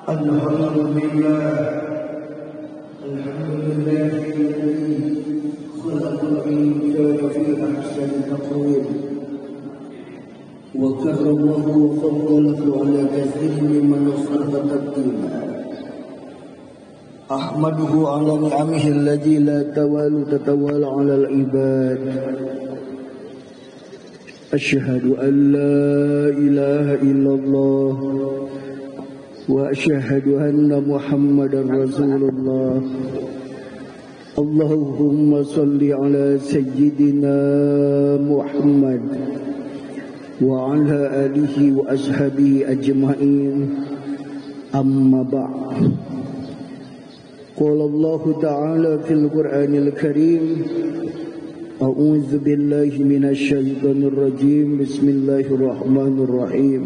الحمد لله الذي خلق الإنسان في أحسن تقويم وكرمه وفضله على كثير ممن صرف تقديما أحمده على نعمه التي لا تتوالى على العباد أشهد أن لا إله إلا الله وأشهد أن محمدا رسول الله اللهم صل على سيدنا محمد وعلى آله وأصحابه أجمعين أما بعد قال الله تعالى في القرآن الكريم أعوذ بالله من الشيطان الرجيم بسم الله الرحمن الرحيم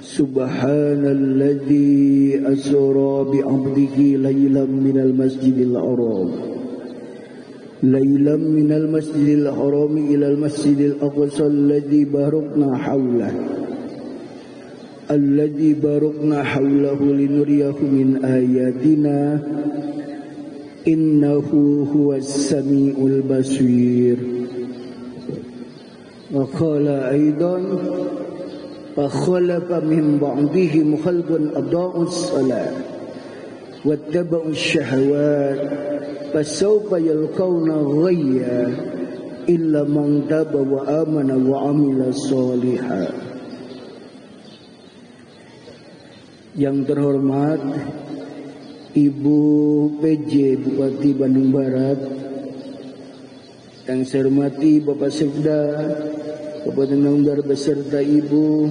سبحان الذي أسرى بعبده ليلا من المسجد الحرام إلى المسجد الأقصى الذي باركنا حوله لنريه من آياتنا إنه هو السميع البصير وقال أيضا فخلف من بعدهم خلف أضاعوا الصلاة واتبعوا الشهوات فسوف يلقون غيا إلا من تاب وآمن وعمل صالحا. Yang terhormat Ibu PJ Bupati Bandung Barat, yang saya hormati Bapak Sekda Kabupaten Bandung Barat beserta Ibu,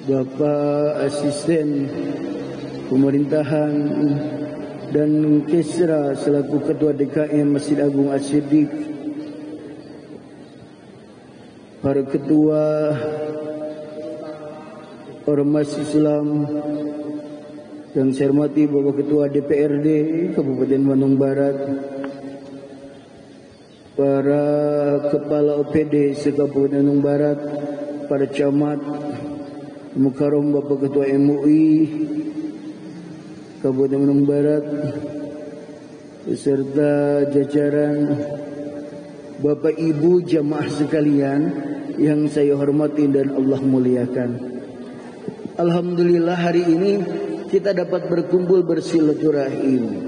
Bapak Asisten Pemerintahan dan Kesra selaku Ketua DKM Masjid Agung As-Siddiq, para Ketua Ormas Islam, yang saya hormati Bapak Ketua DPRD Kabupaten Bandung Barat, para Kepala OPD se-Kabupaten Bandung Barat, para camat, Mukarom Bapak Ketua MUI Kabupaten Bandung Barat, beserta jajaran Bapak Ibu jamaah sekalian yang saya hormati dan Allah muliakan. Alhamdulillah hari ini kita dapat berkumpul bersilaturahim.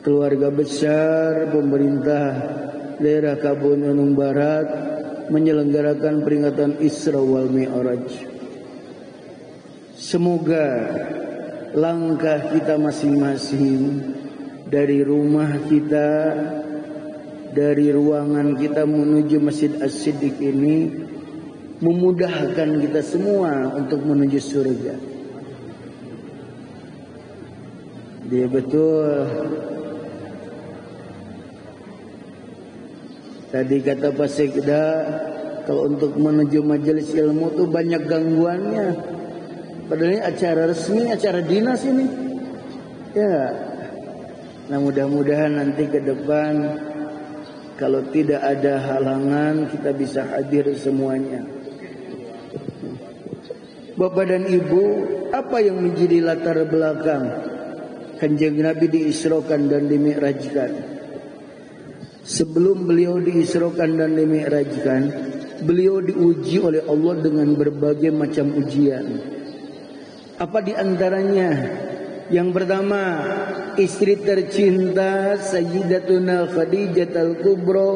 Keluarga besar pemerintah daerah Kabupaten Bandung Barat menyelenggarakan peringatan Isra wal Mi'raj. Semoga langkah kita masing-masing dari rumah kita, dari ruangan kita menuju Masjid As-Siddiq ini memudahkan kita semua untuk menuju surga. Dia betul. Tadi kata Pak Sekda, kalau untuk menuju majelis ilmu itu banyak gangguannya. Padahal ini acara resmi, acara dinas ini. Ya. Nah, mudah-mudahan nanti ke depan kalau tidak ada halangan kita bisa hadir semuanya. Bapak dan Ibu, apa yang menjadi latar belakang Kanjeng Nabi diisrokan dan dimi'rajkan? Sebelum beliau diisrokan dan dimi'rajkan, beliau diuji oleh Allah dengan berbagai macam ujian. Apa di antaranya? Yang pertama, istri tercinta Sayyidatuna Khadijah Al-Kubra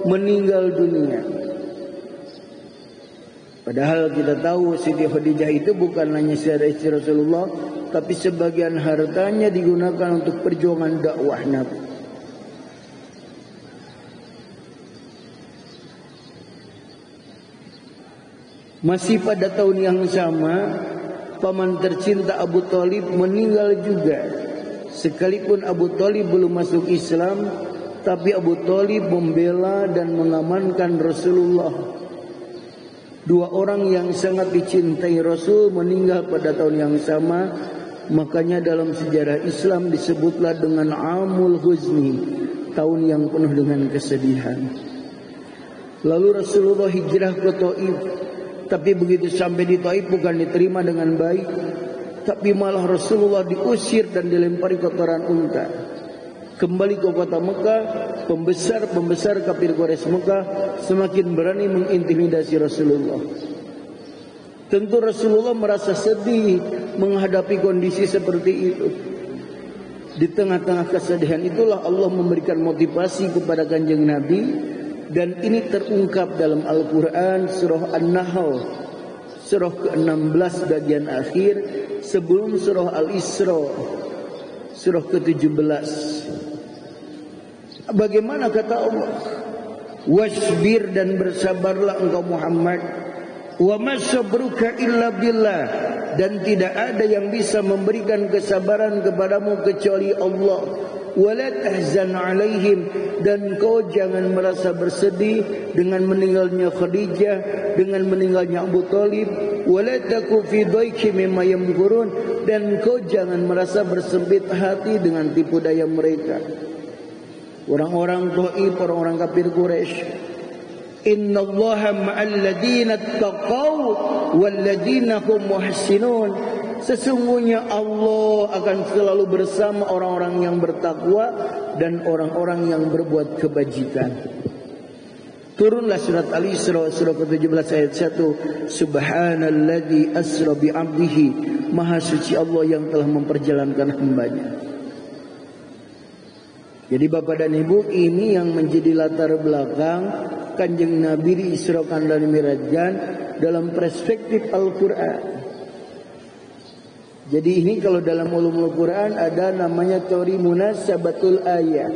meninggal dunia. Padahal kita tahu Siti Khadijah itu bukan hanya sekedar istri Rasulullah, tapi sebagian hartanya digunakan untuk perjuangan dakwah Nabi. Masih pada tahun yang sama, paman tercinta Abu Thalib meninggal juga. Sekalipun Abu Thalib belum masuk Islam, tapi Abu Thalib membela dan mengamankan Rasulullah. Dua orang yang sangat dicintai Rasul meninggal pada tahun yang sama. Makanya dalam sejarah Islam disebutlah dengan Amul Huzni, tahun yang penuh dengan kesedihan. Lalu Rasulullah hijrah ke Taif. Tapi begitu sampai di Taif bukan diterima dengan baik. tapi malah Rasulullah diusir dan dilempari kotoran unta. Kembali ke kota Mekah, pembesar kafir Quraisy Mekah semakin berani mengintimidasi Rasulullah. Tentu Rasulullah merasa sedih menghadapi kondisi seperti itu. Di tengah-tengah kesedihan itulah Allah memberikan motivasi kepada kanjeng Nabi, dan ini terungkap dalam Al-Quran surah An-Nahl, surah ke-16 bagian akhir sebelum surah Al-Isra, surah ke-17. Bagaimana kata Allah? Wasbir, dan bersabarlah engkau Muhammad. Wa ma sabruka illa billah, dan tidak ada yang bisa memberikan kesabaran kepadamu kecuali Allah. Wala tahzan alaihim, dan kau jangan merasa bersedih dengan meninggalnya Khadijah, dengan meninggalnya Abu Talib. Wala taku fi dhaiqi mimma yamkurun, dan kau jangan merasa bersempit hati dengan tipu daya mereka. Orang-orang Taif, orang-orang kafir Quraisy. Innallaha ma'al ladzina taqaw wal ladzina hum muhsinun. Sesungguhnya Allah akan selalu bersama orang-orang yang bertakwa dan orang-orang yang berbuat kebajikan. Turunlah surat Al-Isra surah ke-17 ayat 1. Subhanalladzi asra bi 'abdihi. Maha suci Allah yang telah memperjalankan hambanya. Jadi Bapak dan Ibu, ini yang menjadi latar belakang kanjeng Nabi diisrakan dan mi'rajkan dalam perspektif Al-Quran. Jadi ini kalau dalam ulumul Quran ada namanya teori munasabatul ayat.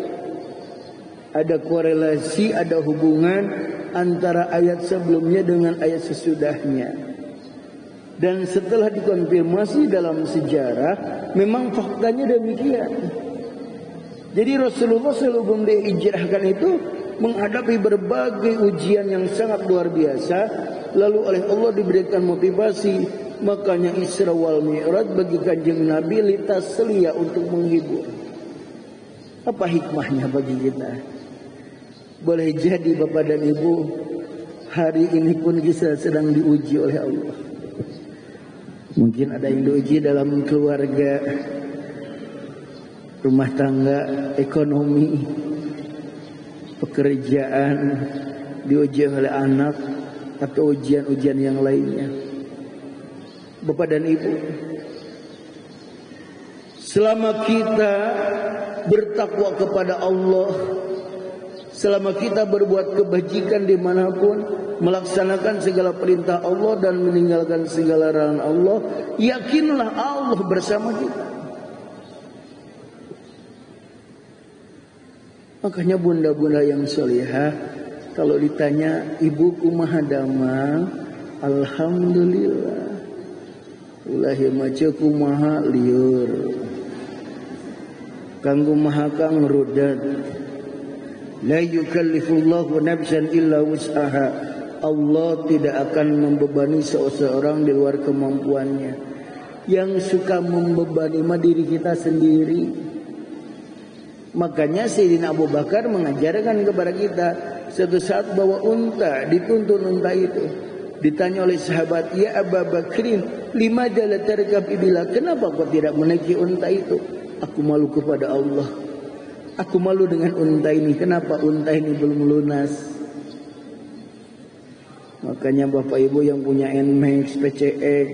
Ada korelasi, ada hubungan antara ayat sebelumnya dengan ayat sesudahnya. Dan setelah dikonfirmasi dalam sejarah, memang faktanya demikian. Jadi Rasulullah sebelum dihijrahkan itu menghadapi berbagai ujian yang sangat luar biasa, lalu oleh Allah diberikan motivasi. Makanya Isra wal Mi'raj bagi kanjeng Nabi litasliya, untuk menghibur. Apa hikmahnya bagi kita? Boleh jadi Bapak dan Ibu, hari ini pun kita sedang diuji oleh Allah. Mungkin ada yang diuji dalam keluarga, rumah tangga, ekonomi, pekerjaan, diuji oleh anak, atau ujian-ujian yang lainnya. Bapak dan Ibu, selama kita bertakwa kepada Allah, selama kita berbuat kebajikan dimanapun, melaksanakan segala perintah Allah dan meninggalkan segala larangan Allah, yakinlah Allah bersama kita. Makanya bunda-bunda yang solehah, kalau ditanya ibuku maha damang, alhamdulillah. Ulah maca kumaha liur, kanggo maha kang rudat. La yukallifullahu nafsan illa wus'aha. Allah tidak akan membebani seseorang di luar kemampuannya. Yang suka membebani mah diri kita sendiri. Makanya Sayyidina Abu Bakar mengajarkan kepada kita, suatu saat bawa unta, dituntun unta itu. Ditanya oleh sahabat, ya Abu Bakrin, lima jala tarkab ibila, kenapa kau tidak menaiki unta itu? Aku malu kepada Allah. Aku malu dengan unta ini. Kenapa unta ini belum lunas? Makanya Bapak Ibu yang punya Nmax, PCX,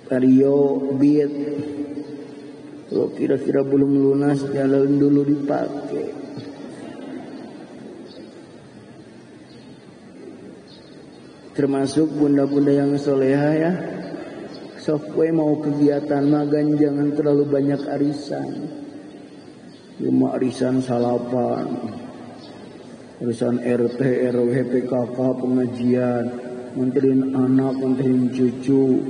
Vario, Beat, kalau kira-kira belum lunas, jalan dulu dipakai. Termasuk bunda-bunda yang soleha ya, sokwe mau kegiatan magan jangan terlalu banyak arisan. Cuma arisan salapan, arisan RT, RW, PKK, pengajian, nganterin anak, nganterin cucu,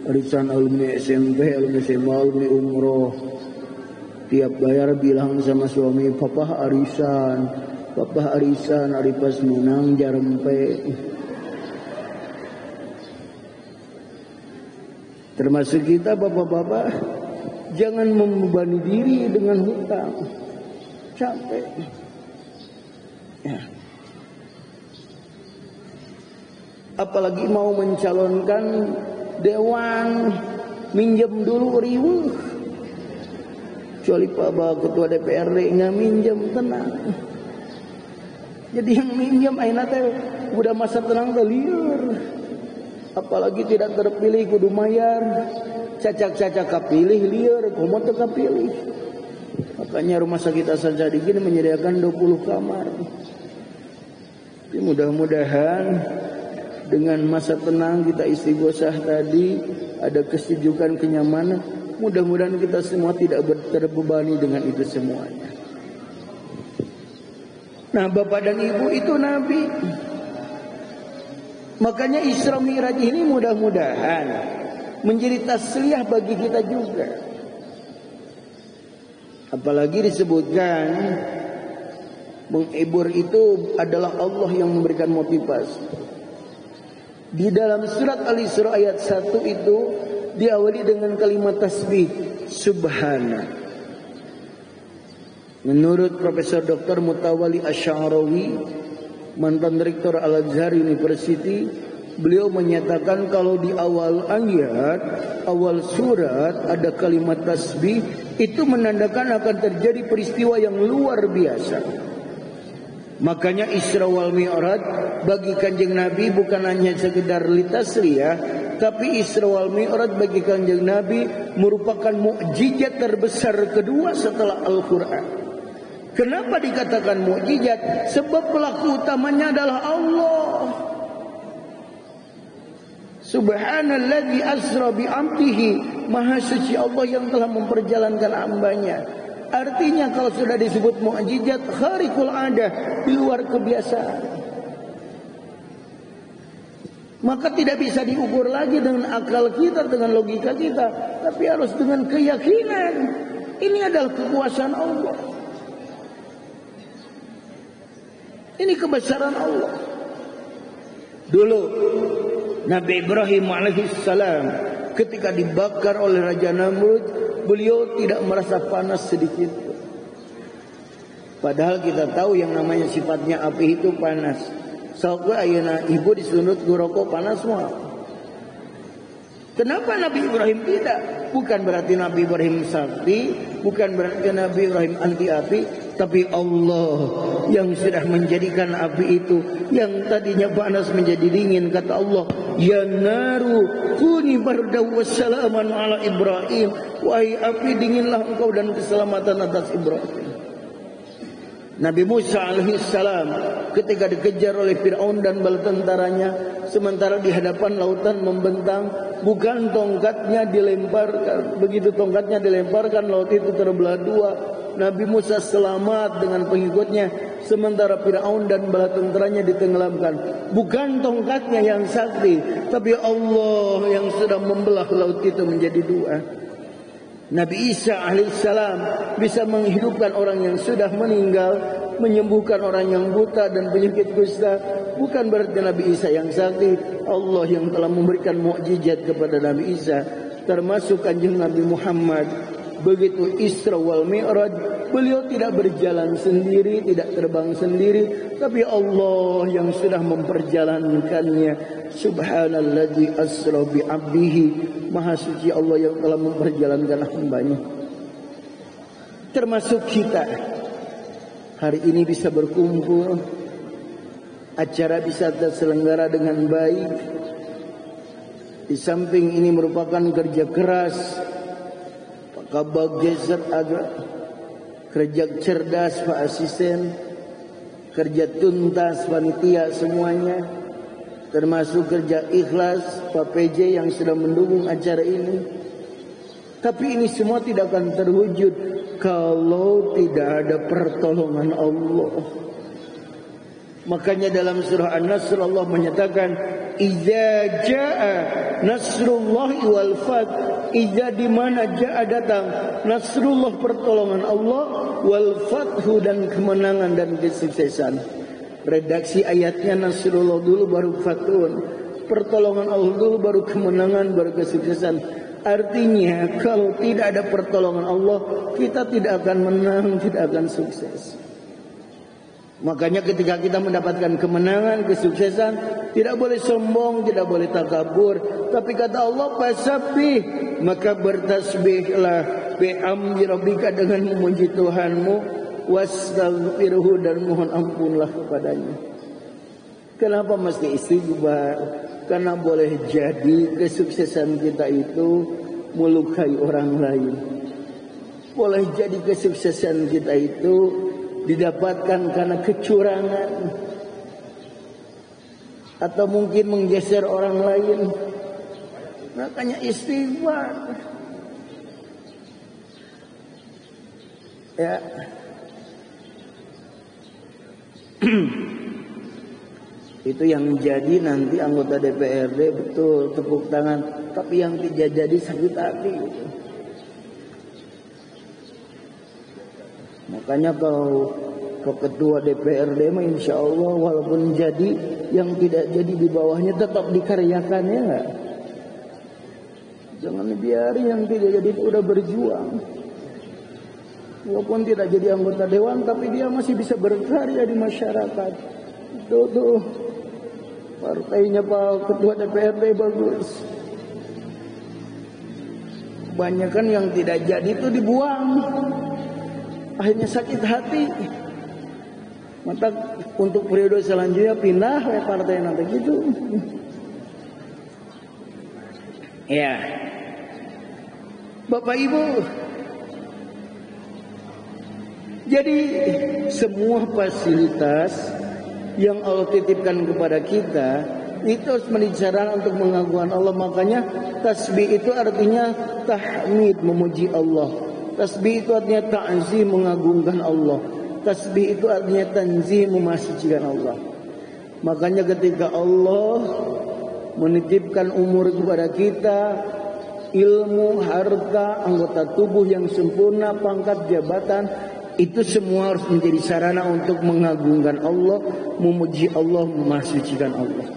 arisan alumni SMP, alumni SMA, alumni umroh. Tiap bayar bilang sama suami, papa arisan, hari pas menang jarempe. Termasuk kita bapak-bapak, jangan membebani diri dengan hutang. Capek. Ya. Apalagi mau mencalonkan dewan minjem dulu riweuh. Kecuali Pak Ketua DPRD nggak minjem, tenang. Jadi yang minjem ayeuna teh udah masa tenang teh lieur. Apalagi tidak terpilih kudu mayar. Cacak-cacak kapilih lieur, komo teu kapilih. Makanya Rumah Sakit Hasan Sadikin menyediakan 20 kamar. Jadi mudah-mudahan dengan masa tenang kita istighosah tadi, ada kesejukan, kenyamanan. Mudah-mudahan kita semua tidak terbebani dengan itu semuanya. Nah, Bapak dan Ibu itu Nabi. Makanya Isra Mi'raj ini mudah-mudahan menjadi tasliyah bagi kita juga. Apalagi disebutkan menghibur itu adalah Allah yang memberikan motivasi. Di dalam surat Al-Isra ayat 1 itu diawali dengan kalimat tasbih subhana. Menurut Profesor Dr. Mutawalli Asy'arawi, mantan Rektor Al-Azhar University, beliau menyatakan kalau di awal ayat, awal surat ada kalimat tasbih, itu menandakan akan terjadi peristiwa yang luar biasa. Makanya Isra wal Mi'raj bagi Kanjeng Nabi bukan hanya sekedar litasliyah, tapi Isra wal Mi'raj bagi Kanjeng Nabi merupakan mukjizat terbesar kedua setelah Al-Qur'an. Kenapa dikatakan mukjizat? Sebab pelaku utamanya adalah Allah. Subhanalladzi asra bi 'abdihi, maha suci Allah yang telah memperjalankan hambanya. Artinya kalau sudah disebut mukjizat khariqul adah, di luar kebiasaan, maka tidak bisa diukur lagi dengan akal kita, dengan logika kita, tapi harus dengan keyakinan. Ini adalah kekuasaan Allah. Ini kebesaran Allah. Dulu Nabi Ibrahim alaihissalam ketika dibakar oleh Raja Namrud, beliau tidak merasa panas sedikit. Padahal kita tahu yang namanya sifatnya api itu panas. Saukwe ayeuna ibu disunut guroko panas semua. Kenapa Nabi Ibrahim tidak? Bukan berarti Nabi Ibrahim sakti, bukan berarti Nabi Ibrahim anti api, tapi Allah yang sudah menjadikan api itu yang tadinya panas menjadi dingin. Kata Allah, ya naru kuni bardaw wassalaman ala Ibrahim, wahai api dinginlah engkau dan keselamatan atas Ibrahim. Nabi Musa alaihissalam ketika dikejar oleh Fir'aun dan bala tentaranya, sementara di hadapan lautan membentang, bukan tongkatnya dilemparkan. Begitu tongkatnya dilemparkan, laut itu terbelah dua. Nabi Musa selamat dengan pengikutnya, sementara Fir'aun dan bala tentaranya ditenggelamkan. Bukan tongkatnya yang sakti, tapi Allah yang sudah membelah laut itu menjadi dua. Nabi Isa alaihissalam bisa menghidupkan orang yang sudah meninggal, menyembuhkan orang yang buta dan penyakit kusta. Bukan berarti Nabi Isa yang sakti, Allah yang telah memberikan mukjizat kepada Nabi Isa, termasuk Kanjeng Nabi Muhammad. Begitu Isra wal Mi'raj, beliau tidak berjalan sendiri, tidak terbang sendiri, tapi Allah yang sudah memperjalankannya. Subhanalladzi asra bi 'abdihi, maha suci Allah yang telah memperjalankan hambanya. Termasuk kita hari ini bisa berkumpul, acara bisa terselenggara dengan baik. Di samping ini merupakan kerja keras Kabag Jazat Aga, kerja cerdas Pak Asisten, kerja tuntas panitia semuanya, termasuk kerja ikhlas Pak PJ yang sudah mendukung acara ini. Tapi ini semua tidak akan terwujud kalau tidak ada pertolongan Allah. Makanya dalam surah An-Nasr Allah menyatakan, "Idza jaa nasrullahi wal fath." Idza di mana jaa datang nasrullah, pertolongan Allah, wal fathu dan kemenangan dan kesuksesan. Redaksi ayatnya nasrullah dulu baru fathun. Pertolongan Allah dulu baru kemenangan baru kesuksesan. Artinya kalau tidak ada pertolongan Allah, kita tidak akan menang, tidak akan sukses. Makanya ketika kita mendapatkan kemenangan, kesuksesan, Tidak boleh sombong, tidak boleh takabur. Tapi kata Allah, fasabbih, maka bertasbihlah bihamdi rabbika, dengan memuji Tuhanmu, wastaghfirhu, dan mohon ampunlah kepadanya. Kenapa mesti istighfar? Karena boleh jadi kesuksesan kita itu melukai orang lain. Boleh jadi kesuksesan kita itu didapatkan karena kecurangan, atau mungkin menggeser orang lain. Makanya istighfar. Ya. Itu yang jadi nanti anggota DPRD, betul, tepuk tangan. Tapi yang tidak jadi sakit hati. Makanya kalau ketua DPRD mah insya Allah walaupun jadi, yang tidak jadi di bawahnya tetap dikaryakan, ya nggak? Jangan biarin yang tidak jadi itu udah berjuang. Walaupun tidak jadi anggota dewan, tapi dia masih bisa berkarya di masyarakat. Tuh. Partainya Pak Ketua DPRD bagus. Kebanyakan yang tidak jadi itu dibuang. Akhirnya sakit hati. Maka untuk periode selanjutnya pindah ke partai nanti gitu. Ya. Bapak Ibu. Jadi semua fasilitas yang Allah titipkan kepada kita itu harus menjadi sarana untuk mengagungkan Allah. Makanya tasbih itu artinya tahmid, memuji Allah. Tasbih itu artinya ta'zim, mengagungkan Allah. Tasbih itu artinya tanzih, memasjikan Allah. Makanya ketika Allah menitipkan umur kepada kita, ilmu, harta, anggota tubuh yang sempurna, pangkat, jabatan, itu semua harus menjadi sarana untuk mengagungkan Allah, memuji Allah, memasjikan Allah.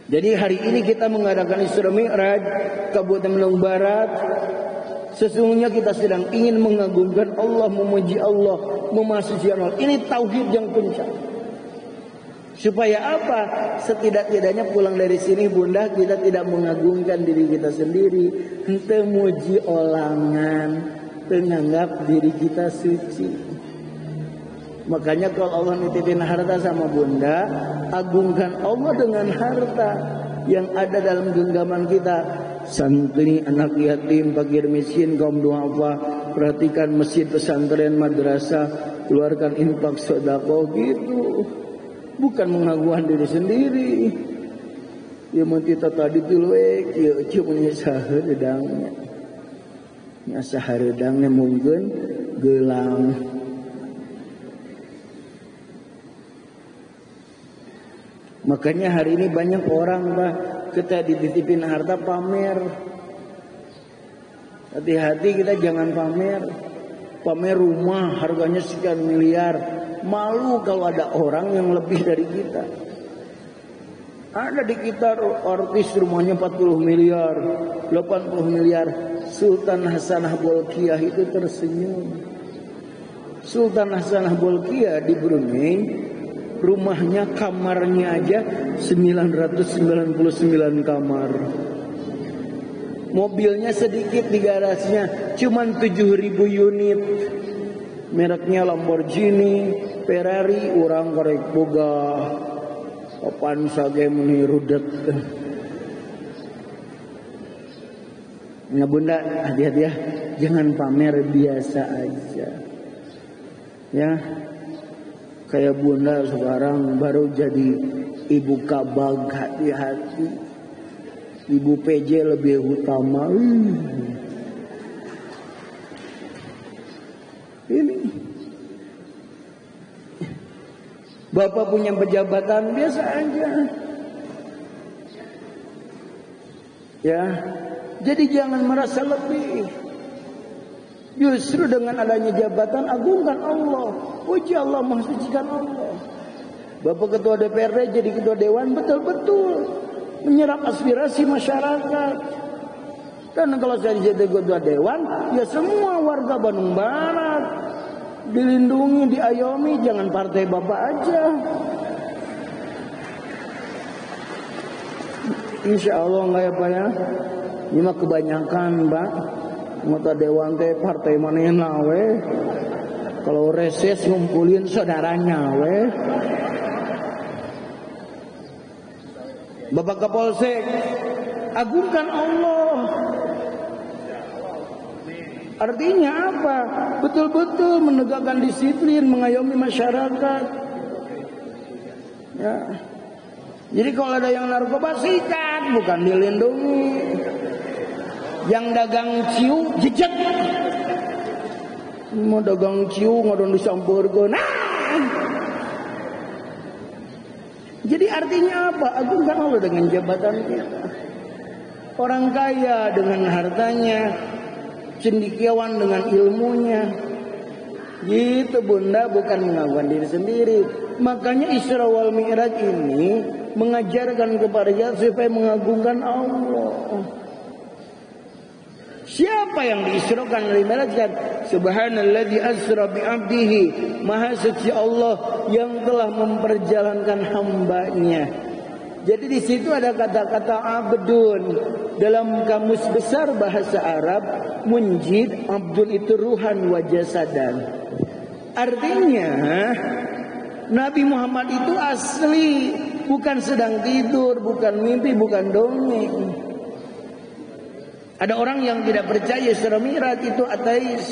Jadi hari ini kita mengadakan Isra Mi'raj Kabupaten Bandung Barat. Sesungguhnya kita sedang ingin mengagungkan Allah, memuji Allah, memasjikan Allah. Ini tauhid yang puncak. Supaya apa? Setidak-tidaknya pulang dari sini Bunda, kita tidak mengagungkan diri kita sendiri, henteu muji olangan, menganggap diri kita suci. Makanya kalau Allah nitipin harta sama Bunda, agungkan Allah dengan harta yang ada dalam genggaman kita. Santri, anak yatim, fakir miskin, kaum duafa, perhatikan masjid, pesantren, madrasah, keluarkan infak, sedekah, gitu. Bukan mengagungkan diri sendiri. Ya mentita tadi dulu kieu cuma sahareudangnya. Nya sahareudangnya mungkin gelang. Makanya hari ini banyak orang Pak, kita dititipin harta pamer. Hati-hati kita jangan pamer. Pamer rumah harganya sekian miliar. Malu kalau ada orang yang lebih dari kita. Ada di kita artis rumahnya 40 miliar, 80 miliar. Sultan Hasanah Bolkiah itu tersenyum. Sultan Hasanah Bolkiah di Brunei, rumahnya kamarnya aja 999 kamar. Mobilnya sedikit di garasinya, cuman 7.000 unit. Mereknya Lamborghini, Ferrari, orang korek boga papan sage meni rudet. Nah Bunda, hati-hati ya, jangan pamer, biasa aja. Ya, kayak Bunda sekarang baru jadi ibu kabag, hati-hati. Ibu PJ lebih utama. Ini Bapak punya pejabatan biasa aja. Ya. Jadi jangan merasa lebih. Justru dengan adanya jabatan agungkan Allah. Puji Allah, mensucikan Allah. Bapak ketua DPRD jadi ketua dewan betul-betul menyerap aspirasi masyarakat. Karena kalau saya jadi ketua dewan, ya semua warga Bandung Barat dilindungi, diayomi, jangan partai bapak aja. Insya Allah enggak ya Pak ya. Ini mah kebanyakan Pak. Mata dewan teh partai manehna we. Kalau reses ngumpulin saudaranya we. Bapak Kapolsek, agungkan Allah. Artinya apa? Betul-betul menegakkan disiplin, mengayomi masyarakat. Ya. Jadi kalau ada yang narkoba sikat, bukan dilindungi. Yang dagang ciu, jejak. Mau dagang ciu, ngadon disampurkeun. Jadi artinya apa? Agungkan Allah dengan jabatan kita. Orang kaya dengan hartanya, cendekiawan dengan ilmunya. Gitu Bunda, bukan mengagungkan diri sendiri. Makanya Isra wal Mi'raj ini mengajarkan kepada kita supaya mengagungkan Allah. Siapa yang diisrakan dari Mi'rajkan? Subhanalladzi asra bi'abdihi, Maha suci Allah yang telah memperjalankan hambanya. Jadi di situ ada kata-kata abdun. Dalam kamus besar bahasa Arab, munjid, abdun itu ruhan wa jasadan. Artinya Nabi Muhammad itu asli, bukan sedang tidur, bukan mimpi, bukan dongeng. Ada orang yang tidak percaya Isra Mi'raj itu ateis.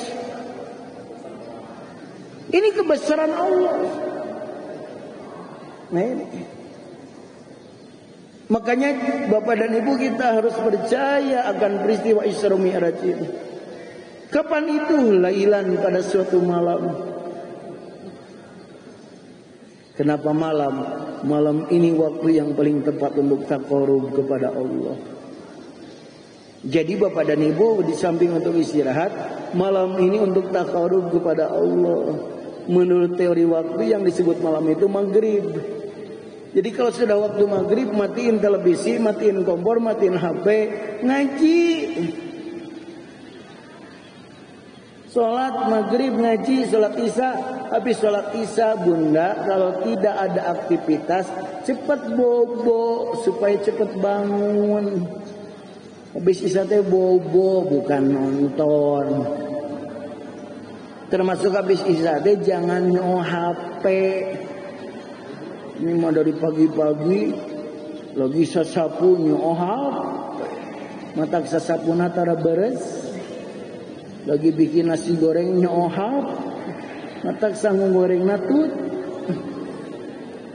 Ini kebesaran Allah. Nah ini. Makanya Bapak dan Ibu kita harus percaya akan peristiwa Isra Mi'raj ini. Kapan itu? Lailan, pada suatu malam. Kenapa malam? Malam ini waktu yang paling tepat untuk taqarrub kepada Allah. Jadi Bapak dan Ibu di samping untuk istirahat, malam ini untuk taqarrub kepada Allah. Menurut teori waktu yang disebut malam itu maghrib. Jadi kalau sudah waktu maghrib, matiin televisi, matiin kompor, matiin HP, ngaji. Sholat maghrib, ngaji, sholat isya. Habis sholat isya Bunda, kalau tidak ada aktivitas, cepat bobo supaya cepat bangun. Habis isya teh bobo, bukan nonton. Termasuk habis isya teh jangan nyoh HP. Ini mah dari pagi-pagi lagi sasapu nyoh HP. Matak sasapuna tara beres. Lagi bikin nasi goreng nyoh HP. Matak sanggung goreng natut.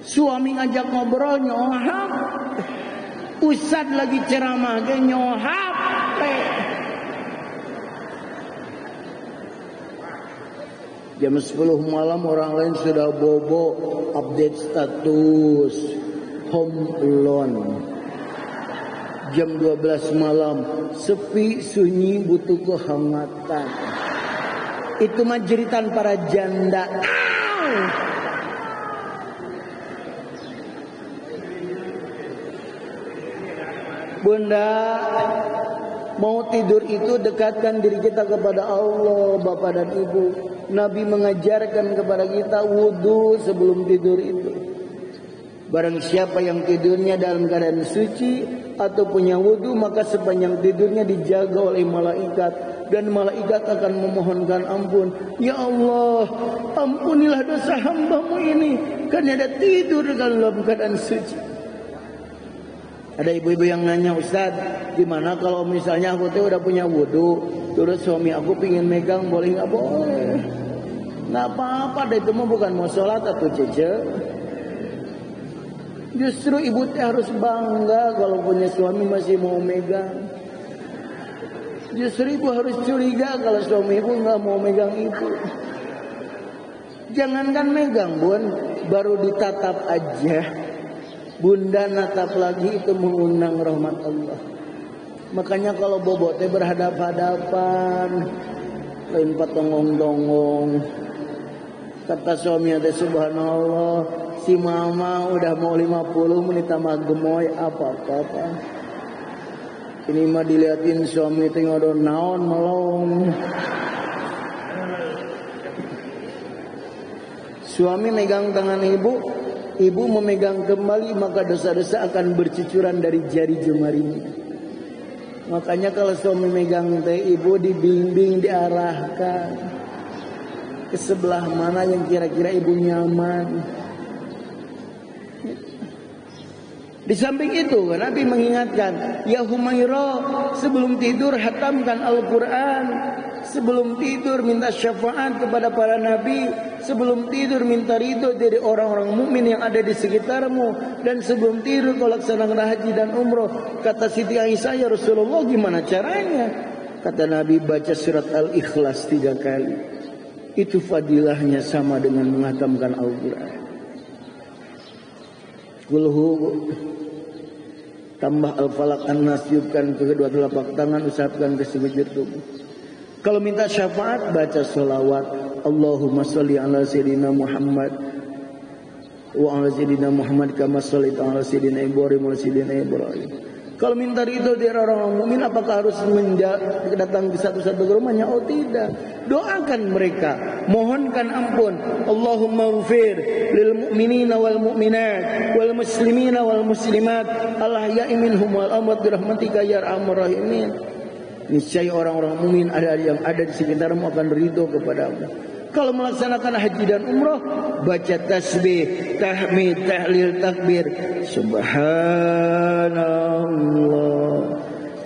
Suami ngajak ngobrol nyoh HP. Ustad lagi ceramah ge nyoh HP. Jam 10 malam orang lain sudah bobo update status home alone. Jam 12 malam sepi sunyi butuh kehangatan. Itu mah jeritan para janda. Bunda, mau tidur itu dekatkan diri kita kepada Allah, Bapak dan Ibu. Nabi mengajarkan kepada kita wudu sebelum tidur itu. Barang siapa yang tidurnya dalam keadaan suci atau punya wudu, maka sepanjang tidurnya dijaga oleh malaikat. Dan malaikat akan memohonkan ampun. Ya Allah, ampunilah dosa hambamu ini, karena dia tidur dalam keadaan suci. Ada ibu-ibu yang nanya, Ustaz, gimana kalau misalnya aku tuh udah punya wudu, terus suami aku pingin megang, boleh nggak? Boleh. Nggak apa-apa, itu mah bukan mau sholat atau cece. Justru ibu teh harus bangga kalau punya suami masih mau megang. Justru ibu harus curiga kalau suami ibu nggak mau megang ibu. Jangankan megang, Bun, baru ditatap aja. Bunda natap lagi itu mengundang rahmat Allah. Makanya kalau bobotnya berhadap-hadapan, lain patongong-tongong. Kata suami ada subhanallah, si mama udah mau 50 menit sama gemoy apa-apa. Ini mah diliatin suami tengok naon melong. Suami megang tangan ibu, ibu memegang kembali, maka dosa-dosa akan bercucuran dari jari jemarinya. Makanya kalau suami megang teh, ibu dibimbing, diarahkan ke sebelah mana yang kira-kira ibu nyaman. Di samping itu Nabi mengingatkan, ya Humairah, sebelum tidur hatamkan Al-Quran, sebelum tidur minta syafaat kepada para nabi, sebelum tidur minta ridho dari orang-orang mukmin yang ada di sekitarmu, dan sebelum tidur kau laksanakan haji dan umroh. Kata Siti Aisyah, ya Rasulullah, gimana caranya? Kata Nabi, baca surat Al-Ikhlas 3 kali. Itu fadilahnya sama dengan menghatamkan Al-Quran. Kulhu tambah Al-Falaq An-Nas, tiupkan ke kedua telapak tangan, usapkan ke sekujur tubuh. Kalau minta syafaat, baca salawat, Allahumma sholli ala sayyidina Muhammad wa ala sayyidina Muhammad kama shallaita ala sayyidina Ibrahim wa sayyidina Ibrahim. Kalau minta ridho dari orang-orang mukmin, apakah harus datang ke satu-satu ke rumahnya? Oh tidak. Doakan mereka, mohonkan ampun. Allahumma ighfir lil mu'minina wal mu'minat wal muslimina wal muslimat al-ahya'i minhum wal amwat bi rahmatika ya arhamar rahimin. Niscaya orang-orang mukmin yang ada di sekitarmu akan ridho kepadamu. Kalau melaksanakan haji dan umrah, baca tasbih, tahmid, tahlil, takbir, subhanallah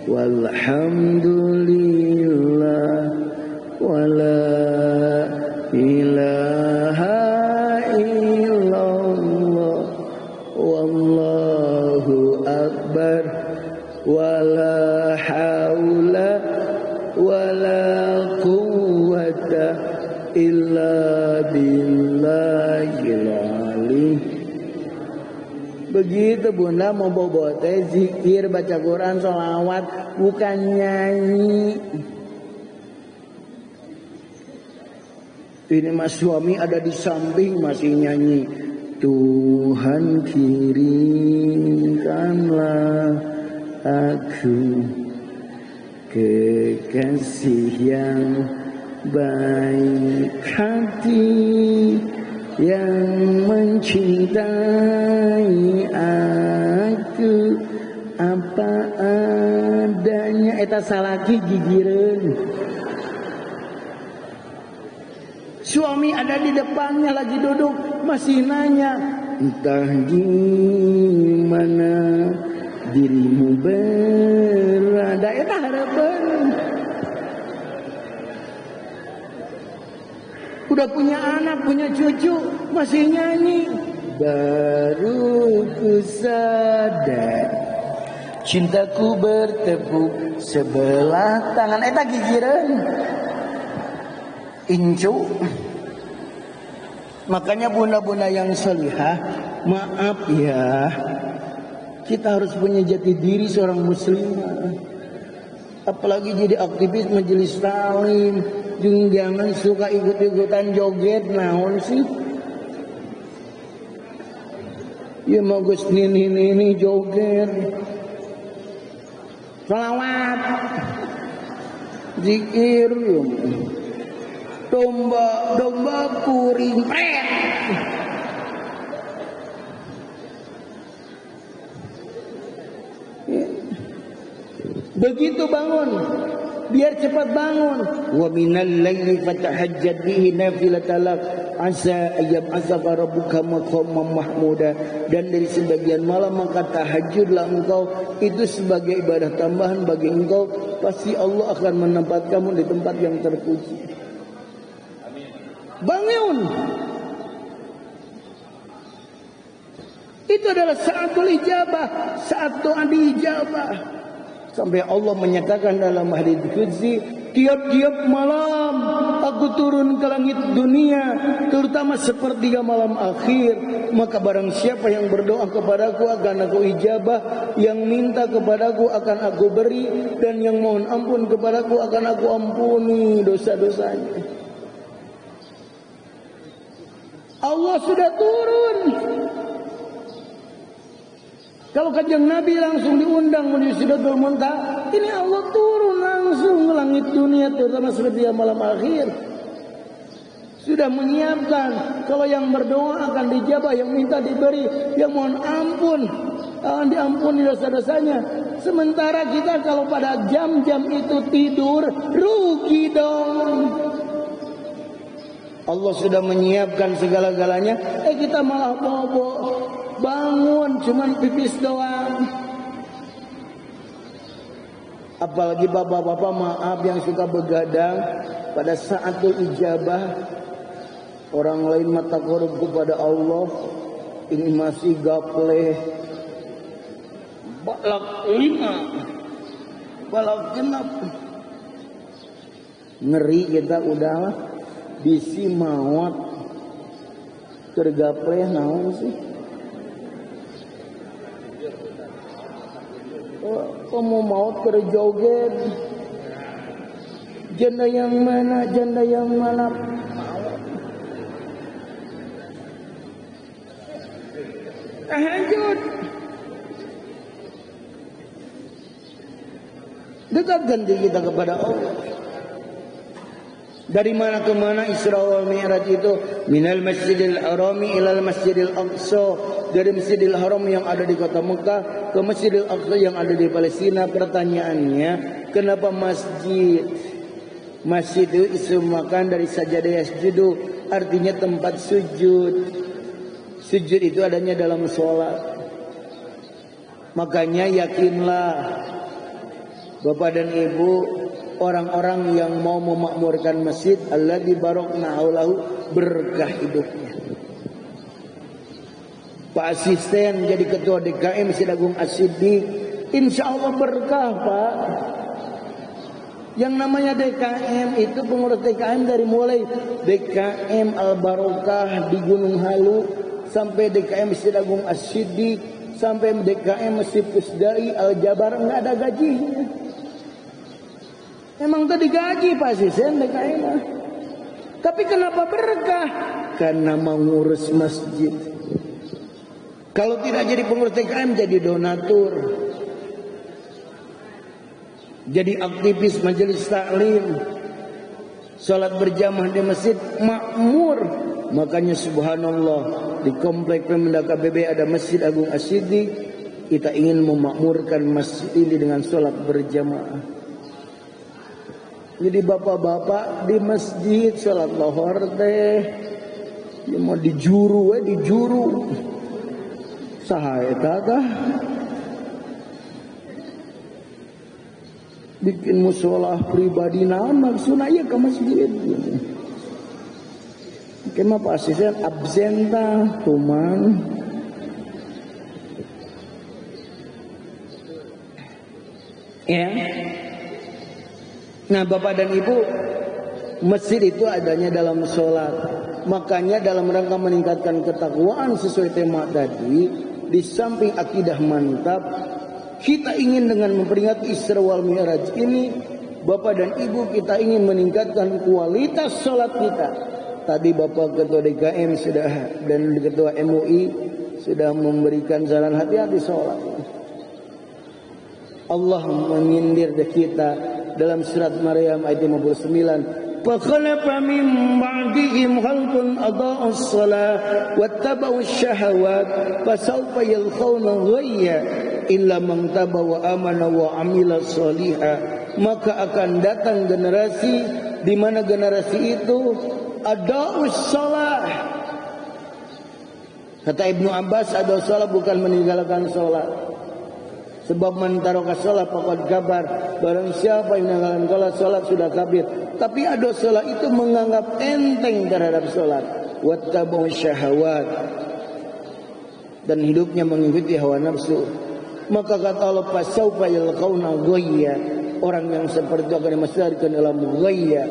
walhamdulillah wala ilaha illallah wallahu akbar wala haula wala quwwata illa billahil ali. Begitu Bunda mau bawa teh, zikir, baca Quran, sholawat, bukan nyanyi. Ini mas suami ada di samping masih nyanyi, Tuhan kirimkanlah aku kekasih yang baik hati yang mencintai aku apa adanya. Eta salaki gigireun. Suami ada di depannya lagi duduk, masih nanya, entah gimana dirimu berada. Eta harapan. Udah punya anak, punya cucu, masih nyanyi. Baru ku sadar cintaku bertepuk sebelah tangan. Eta gigireun. Incu. Makanya bunda-bunda yang salihah, maaf ya, kita harus punya jati diri seorang muslimah. Apalagi jadi aktivis majelis taklim. Jangan suka ikut-ikutan joget, naon sih? Ya mau gus ini joget, salawat, zikir, domba kuring, pret. Begitu bangun, biar cepat bangun. Wa minal laili fatahajjad bihi nafilatan lak asa ayyam azaba rabbuka maqaman mahmuda. Dan dari sebagian malam maka tahajudlah engkau, itu sebagai ibadah tambahan bagi engkau, pasti Allah akan menempatkanmu di tempat yang terpuji. Bangun. Itu adalah saatul ijabah, saat doa diijabah. Sampai Allah menyatakan dalam hadits qudsi, tiap-tiap malam aku turun ke langit dunia, terutama sepertiga malam akhir. Maka barang siapa yang berdoa kepadaku akan aku ijabah, yang minta kepadaku akan aku beri, dan yang mohon ampun kepadaku akan aku ampuni dosa-dosanya. Allah sudah turun. Kalau kanjeng Nabi langsung diundang menuju Sidratul Muntaha, ini Allah turun langsung ke langit dunia, terutama seperti malam akhir. Sudah menyiapkan kalau yang berdoa akan dijabah, yang minta diberi, yang mohon ampun akan diampuni dosa-dosanya. Sementara kita kalau pada jam-jam itu tidur, rugi dong. Allah sudah menyiapkan segala-galanya, kita malah bobo, bangun cuman pipis doang. Apalagi bapak-bapak maaf yang suka begadang pada saat ijabah, orang lain mata korup kepada Allah, ini masih gapleh. Balak 5, balak genap, ngeri kita udahlah. Bisi mawat tergapleh naon sih? Kamu maut terjoget. Janda yang mana? Janda yang mana? Tahajud. Dekatkan diri kita kepada Allah. Dari mana ke mana Isra wal Mi'raj itu? Minal Masjidil Harami ilal Masjidil Aqsa. Dari Masjidil Haram yang ada di kota Mekah ke Masjidil Aqsa yang ada di Palestina. Pertanyaannya, kenapa masjid? Masjid itu isemakan dari sajadah yasjudu, artinya tempat sujud. Sujud itu adanya dalam sholat. Makanya yakinlah Bapak dan Ibu, orang-orang yang mau memakmurkan masjid, alladzi barakna haulahu, berkah hidupnya. Pak Asisten jadi ketua DKM Masjid Agung As-Siddiq, insya Allah berkah Pak. Yang namanya DKM itu pengurus DKM dari mulai DKM Al-Barokah di Gunung Halu sampai DKM Masjid Agung As-Siddiq sampai DKM Masjid Pusdai Al-Jabar, nggak ada gajinya. Emang tadi gaji Pak Asisten DKM. Tapi kenapa berkah? Karena mengurus masjid. Kalau tidak jadi pengurus DKM, jadi donatur, jadi aktivis majelis taklim, sholat berjamaah di masjid, makmur. Makanya subhanallah, di komplek Pemda KBB ada Masjid Agung As-Siddiq. Kita ingin memakmurkan masjid ini dengan sholat berjamaah. Jadi bapak-bapak di masjid sholat lohor teh, ya mau dijuru, dijuru. Sahaya kah? Bikin musola pribadi naon maksudnya ya ke masjid. Kema Pak Asisten absen tah tuman. Ya. Nah Bapak dan Ibu, masjid itu adanya dalam sholat. Makanya dalam rangka meningkatkan ketakwaan sesuai tema tadi, di samping akidah mantap, kita ingin dengan memperingati Isra wal Mi'raj ini, Bapak dan Ibu, kita ingin meningkatkan kualitas sholat kita. Tadi Bapak Ketua DKM sudah dan Ketua MUI sudah memberikan saran hati-hati sholat. Allah menyindir kita dalam surat Maryam ayat 59. Fakhalafa min ba'dihim khalqun adaa'us shalah wattaba'us syahawat fasawfa yalqawna ghayya illa man taba wa amana wa amila shaliha. Maka akan datang generasi di mana generasi itu adaa'us shalah. Kata Ibnu Abbas, adaa'us shalah bukan meninggalkan salat. Sebab mentaraka sholat faqad kabar, barang siapa yang meninggalkan sholat sudah kafir. Tapi ada sholat itu menganggap enteng terhadap sholat. Wattaba'u syahawat, dan hidupnya mengikuti hawa nafsu. Maka kata Allah, fasawfa yalqawna ghayya, orang yang seperti itu akan dimasukkan dalam ghayya.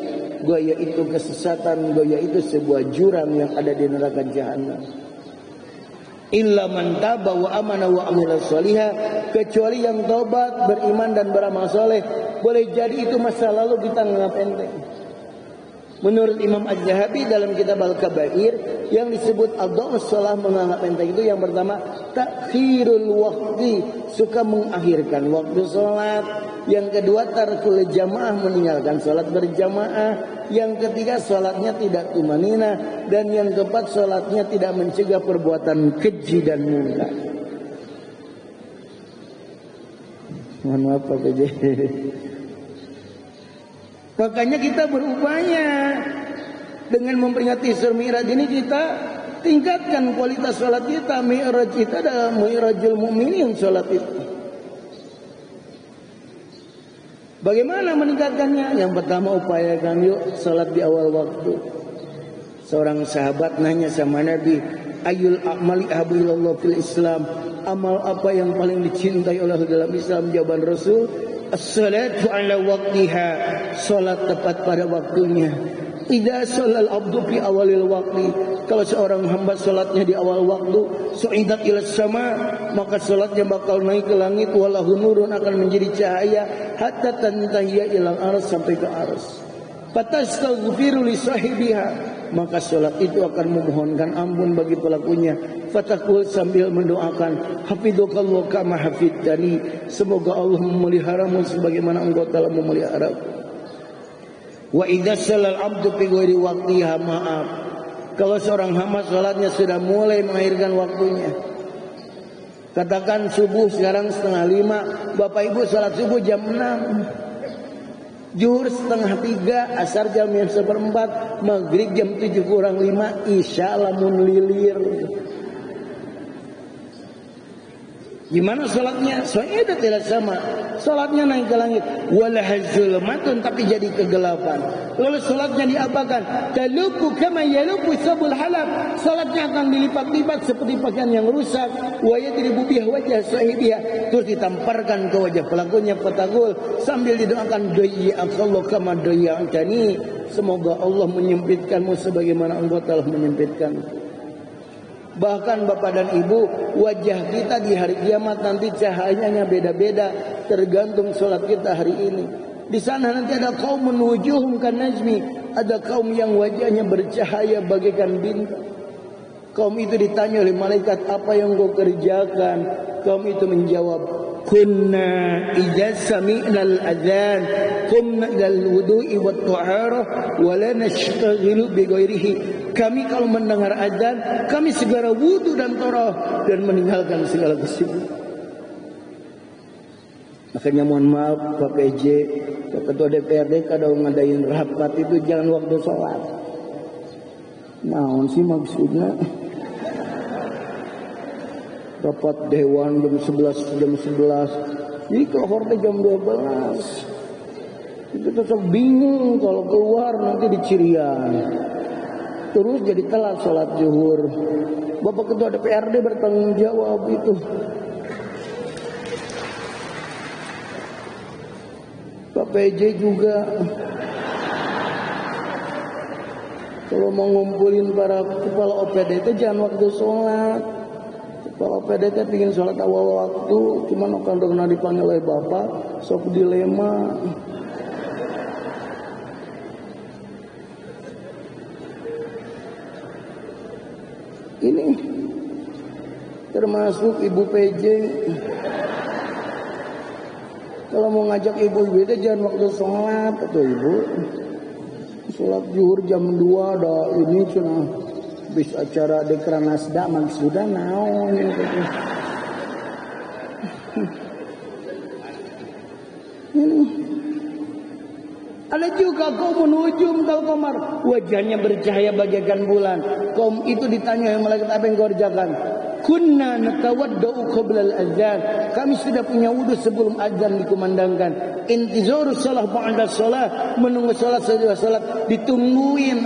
Ghayya itu kesesatan, ghayya itu sebuah jurang yang ada di neraka jahanam. Illa man taba wa amana wa amila shaliha, kecuali yang tobat, beriman dan beramal soleh. Boleh jadi itu masa lalu kita menganggap enteng. Menurut Imam Az-Zahabi dalam kitab Al-Kabair, yang disebut adaa'us shalah menganggap enteng itu yang pertama takhirul waqti suka mengakhirkan waktu sholat. Yang kedua, tarkul jamaah, meninggalkan sholat berjamaah. Yang ketiga, sholatnya tidak tumanina. Dan yang keempat, sholatnya tidak mencegah perbuatan keji dan munkar. Mohon maaf Pak PJ. Makanya kita berupaya dengan memperingati Isra Mi'raj ini, kita tingkatkan kualitas sholat kita. Mi'raj kita adalah Mi'rajul Mu'minin, sholat itu. Bagaimana meningkatkannya? Yang pertama, upayakan yuk sholat di awal waktu. Seorang sahabat nanya sama Nabi, ayul a'mali ahabbu ilallah fil Islam, amal apa yang paling dicintai Allah dalam Islam? Jawaban Rasul, as-salatu ala waqtiha, salat tepat pada waktunya. Idza shallal abdu fi awalil waqti, kalau seorang hamba salatnya di awal waktu, su'idat ila sama, maka salatnya bakal naik ke langit, walahu nurun, akan menjadi cahaya, hatta tantahiya ilal arsy, sampai ke arsy. Fatastaghfiru li sahibiha, maka salat itu akan memohonkan ampun bagi pelakunya. Fatakul, sambil mendoakan, hafidhukallahu kama hafidtani, semoga Allah memeliharamu sebagaimana engkau telah memeliharaku. Wa idza sallal abdu fi ghairi waqtiha, maaf, kalau seorang hamba salatnya sudah mulai mengakhirkan waktunya. Katakan subuh sekarang 4:30, Bapak Ibu salat subuh jam 6, Zuhur 2:30, asar jam 1:15, maghrib jam 7:05, isya lamun lilir. Gimana sholatnya? Sholatnya tidak sama. Sholatnya naik ke langit. Walahazulmatun, tapi jadi kegelapan. Lalu sholatnya diapakan? Taluku kama yaluku sabul halab. Sholatnya akan dilipat-lipat seperti pakaian yang rusak. Wa yadribu biha wajah sahibiha. Terus ditamparkan ke wajah pelakunya. Fatagul, sambil didoakan, doya'akallahu kama doya'atani, semoga Allah menyempitkanmu sebagaimana engkau telah menyempitkan. Bahkan Bapak dan Ibu, wajah kita di hari kiamat nanti cahayanya beda-beda, tergantung sholat kita hari ini. Di sana nanti ada kaum wujuhum kan najmi, ada kaum yang wajahnya bercahaya bagaikan bintang. Kaum itu ditanya oleh malaikat, apa yang kau kerjakan? Kaum itu menjawab, kunna idza sami'nal adzan qumna ilal wudu'i wat taharah wa la nashtaghilu bi ghairihi. Kami kalau mendengar azan, kami segera wudu dan tharah dan meninggalkan segala kesibukan. Makanya mohon maaf Pak PJ, Ketua DPRD kalau ngadain rapat itu jangan waktu sholat. Naon sih maksudnya? Rapat dewan jam 11. Ini kohortnya jam 12. Itu tetap bingung kalau keluar nanti di Cirian. Terus jadi telat sholat zuhur. Bapak Ketua DPRD bertanggung jawab itu. Pak PJ juga. Kalau mau ngumpulin para kepala OPD itu jangan waktu sholat. Kepala OPD itu ingin sholat awal waktu, cuman kalau dipanggil oleh Bapak, sok dilema. Ini termasuk Ibu PJ. Kalau mau ngajak ibu-ibu itu jangan waktu sholat atau Ibu. Sholat zuhur jam 2 ada ini cina habis acara dekranasda maksudnya naon gitu. Ini ada juga kaum menujum kal qamar, wajahnya bercahaya bagaikan bulan. Kaum itu ditanya oleh malaikat, apa yang kau kerjakan? Kunna natawaddau qabla al-adzan. Kami sudah punya wudu sebelum azan dikumandangkan. Intizarus shalah ba'da shalah, menunggu salat setelah salat ditungguin.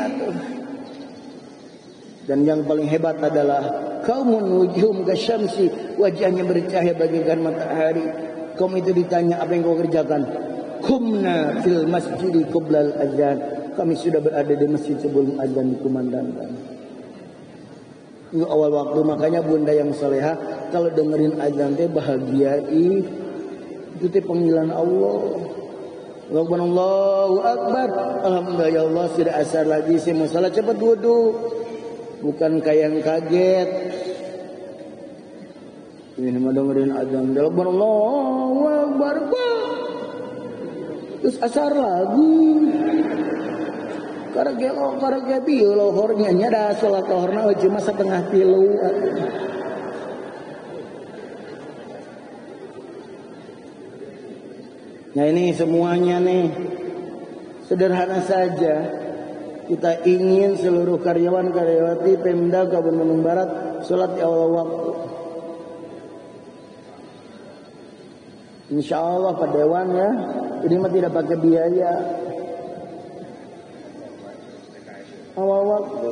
Dan yang paling hebat adalah kaumun wujuhum kasyamsi, wajahnya bercahaya bagaikan matahari. Kaum itu ditanya, apa yang kau kerjakan? Kumna fil masjidi qoblal azan. Kami sudah berada di masjid sebelum azan dikumandangkan. Itu awal waktu. Makanya bunda yang soleha kalau dengerin azan teh bahagiai. Itu teh panggilan Allah. Allahu Akbar. Alhamdulillah ya Allah sudah asar lagi. Saya mau salat cepat wudu. Bukan kayak yang kaget. Ini mah dengerin azan Akbar, Allahu Akbar. Terus asar lagi. Karena bieu lohornya nya salat lohorna cuma setengah tilu. Nah ini semuanya nih sederhana saja. Kita ingin seluruh karyawan-karyawati Pemda Kabupaten Bandung Barat sholat di awal waktu. Insya Allah Pak Dewan ya, ini mah tidak pakai biaya. Awal waktu.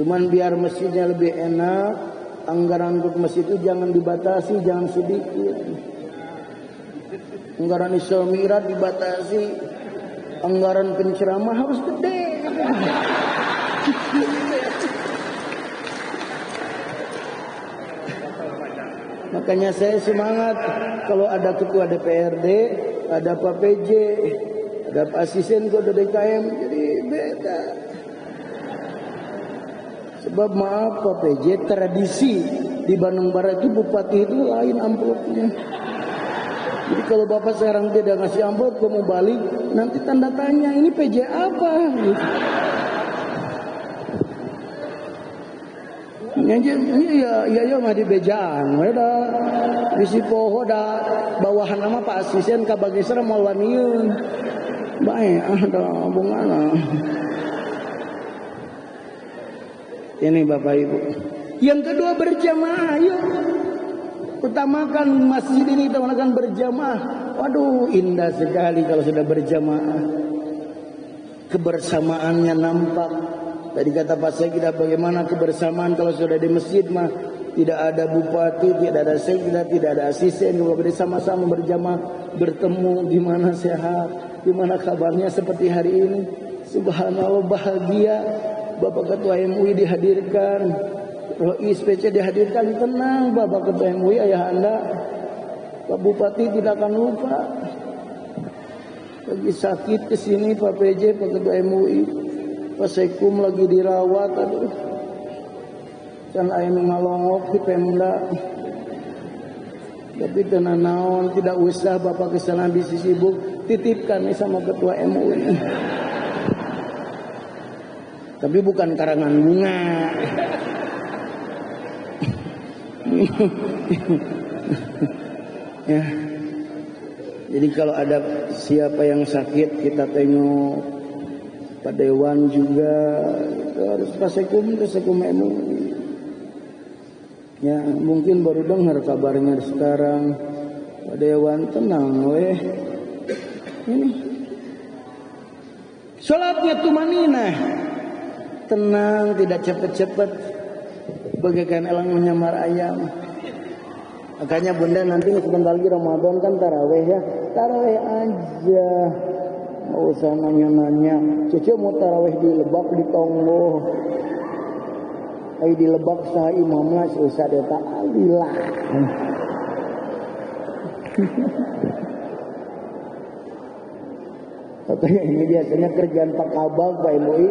Cuman biar masjidnya lebih enak, anggaran untuk masjid itu jangan dibatasi, jangan sedikit. Anggaran Isra Mi'raj dibatasi, anggaran penceramah harus gede. Makanya saya semangat kalau ada ketua DPRD, ada Pak PJ, ada Pak Asisten Kode DKM, jadi beda. Sebab maaf Pak PJ, tradisi di Bandung Barat itu bupati itu lain amplopnya. Jadi kalau Bapak sekarang tidak ngasih amplop, kamu balik, nanti tanda tanya, ini PJ apa? Ini ya mah di bejaan, ada bisi poho da bawahan nama Pak Asisten kabagesra malwaniun, baik ada bungana. Ini Bapak Ibu. Yang kedua berjamaah, yuk. Utamakan masjid ini, utamakan berjamaah. Waduh, indah sekali kalau sudah berjamaah. Kebersamaannya nampak. Tadi kata Pak Sekda, bagaimana kebersamaan kalau sudah di masjid mah tidak ada bupati, tidak ada sekda, tidak ada asisten, kalau bersama-sama berjamaah bertemu, gimana sehat, gimana kabarnya seperti hari ini. Subhanallah bahagia. Bapak Ketua MUI dihadirkan, Rois PC dihadirkan, tenang Bapak Ketua MUI, ayah Anda, Pak Bupati tidak akan lupa. Lagi sakit kesini Pak PJ, Pak Ketua MUI, Pak Sekum lagi dirawat, aduh. Kan ayah ngalongok di Pemda. Tapi tenang naon, tidak usah Bapak kesana bisi sibuk, titipkan nih sama Ketua MUI. Tapi bukan karangan bunga. Ya. Jadi kalau ada siapa yang sakit kita tengok, Pak Dewan juga harus Pak Sekum MUI. Ya mungkin baru dengar kabarnya sekarang. Pak Dewan tenang weh. Ini sholatnya tumaninah, tenang, tidak cepat-cepat, bagaikan elang menyamar ayam. Makanya Bunda nanti sebentar lagi Ramadan kan taraweh ya, taraweh aja, nggak usah nanya-nanya. Cucu mau taraweh di Lebak di Tonggo, di Lebak sah imamnya susah deh tak alilah. Katanya ini biasanya kerjaan Pak Kabag, Pak MUI.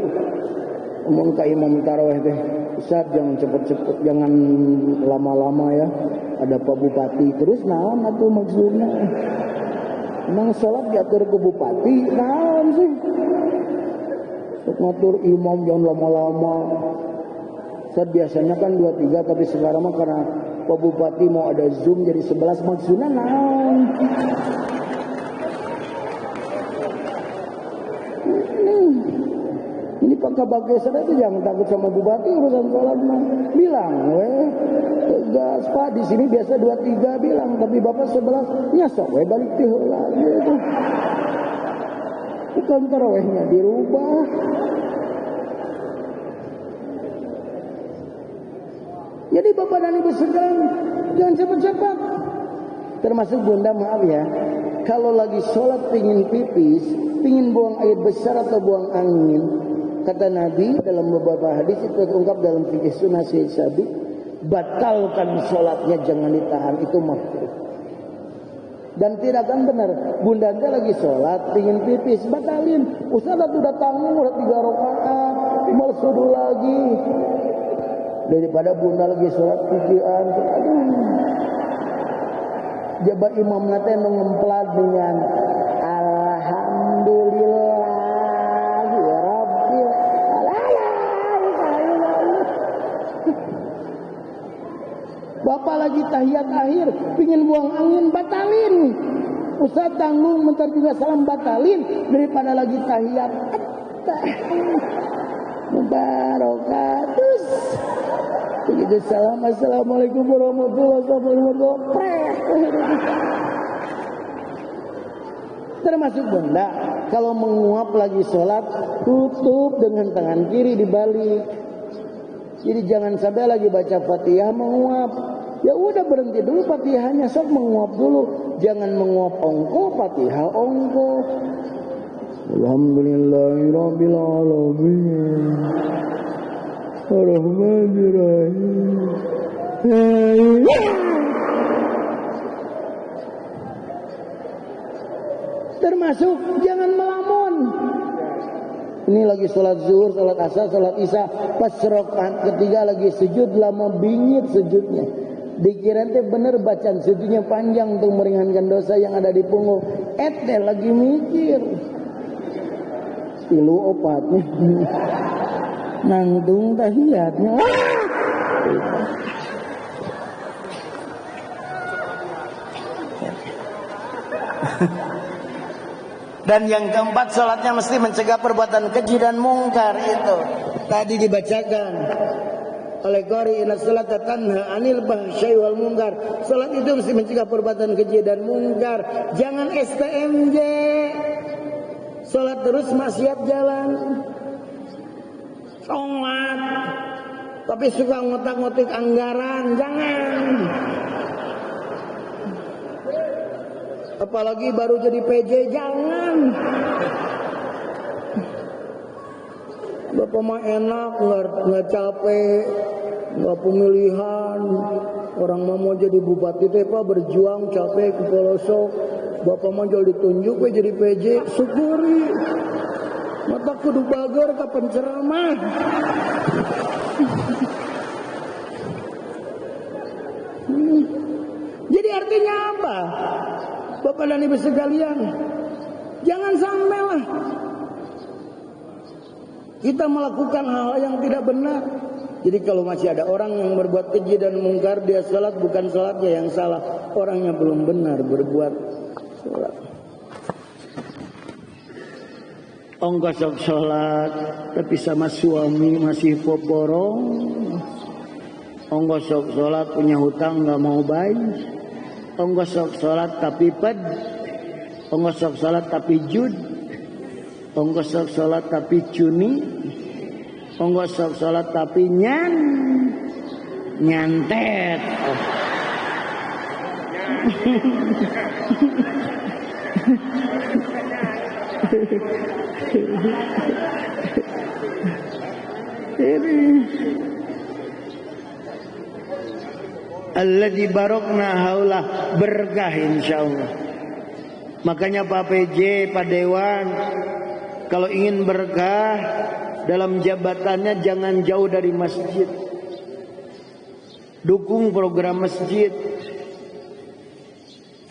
Ngomong ke imam taraweh teh, Ustaz jangan cepet-cepet, jangan lama-lama ya. Ada Pak Bupati, terus naon atuh maksudnya? Emang sholat diatur ke Bupati, naon sih? Untuk ngatur imam jangan lama-lama. Ustaz biasanya kan 2-3, tapi sekarang mah karena Pak Bupati mau ada Zoom jadi 11, maksudnya naon? Ini Pak Kabagesan itu jangan takut sama Bupati urusan sholat mah. Bilang, gas Pak di sini biasa 2-3 bilang, tapi Bapak 11 nyasok balik heula gitu. Bukan tarawehnya dirubah. Jadi Bapak dan Ibu sekalian jangan cepat-cepat. Termasuk Bunda maaf ya, kalau lagi sholat pingin pipis, pingin buang air besar atau buang angin, kata Nabi dalam beberapa hadis itu terungkap dalam fikih sunnah Syekh Sabi, batalkan sholatnya, jangan ditahan, itu makruh. Dan tidak akan benar, Bunda anda lagi sholat, pingin pipis, batalin. Ustaz udah tanggung, udah 3 rakaat, mau sudu lagi. daripada bunda lagi sholat pikiran. Aduh. Jabat imam nate ngemplat dengan alhamdulillah ya rabbil alamin. Bapak lagi tahiyat akhir, pingin buang angin, batalin. Ustaz tanggung, bentar juga salam, batalin. Daripada lagi tahiyat. Mubarakatus. Begitu salam, assalamualaikum warahmatullahi wabarakatuh. Termasuk benda, kalau menguap lagi sholat, tutup dengan tangan kiri dibalik. Jadi jangan sampai lagi baca Fatihah menguap. Ya udah berhenti dulu Fatihahnya, sok menguap dulu. Jangan menguap ongko, Fatihah ongko. Alhamdulillahirabbil alamin. Ar-Rahmanir-Rahim. Termasuk jangan melamun. Ini lagi sholat zuhur, sholat asar, sholat isya, pas rakaat ketiga lagi sujud, lama bingit sujudnya. Dikira ente bener bacaan sujudnya panjang untuk meringankan dosa yang ada di punggung. Ente lagi mikir. Tilu opatnya. Nangtung tahiyatnya. Dan yang keempat, sholatnya mesti mencegah perbuatan keji dan mungkar. Itu tadi dibacakan oleh qari, inna sholata tanha anil fahsya'i wal munkar. Sholat itu mesti mencegah perbuatan keji dan mungkar. Jangan STMJ, sholat terus maksiat jalan. Sholat tapi suka ngotak-ngotik anggaran, jangan. Apalagi baru jadi PJ, jangan. Bapak mah enak, nggak capek, nggak pemilihan. Orang mah mau jadi bupati teh Pak, berjuang capek ke pelosok. Bapak mah jual ditunjuk jadi PJ, syukuri. Mata kudu bager kapan ceramah. Jadi artinya apa? Bapak dan Ibu sekalian, jangan sampai lah kita melakukan hal yang tidak benar. Jadi kalau masih ada orang yang berbuat keji dan mungkar, dia sholat, bukan sholatnya yang salah, orangnya belum benar berbuat sholat. Ongko sok sholat tapi sama suami masih poporong. Ongko sok sholat punya hutang nggak mau bayar. Ongko sok sholat tapi ped. Ongko sok sholat tapi jud. Ongko sok sholat tapi cuni. Ongko sok sholat tapi nyantet. Oh. Alladzi barokna haulah, berkah insyaallah. Makanya Pak PJ, Pak Dewan, kalau ingin berkah dalam jabatannya jangan jauh dari masjid. Dukung program masjid.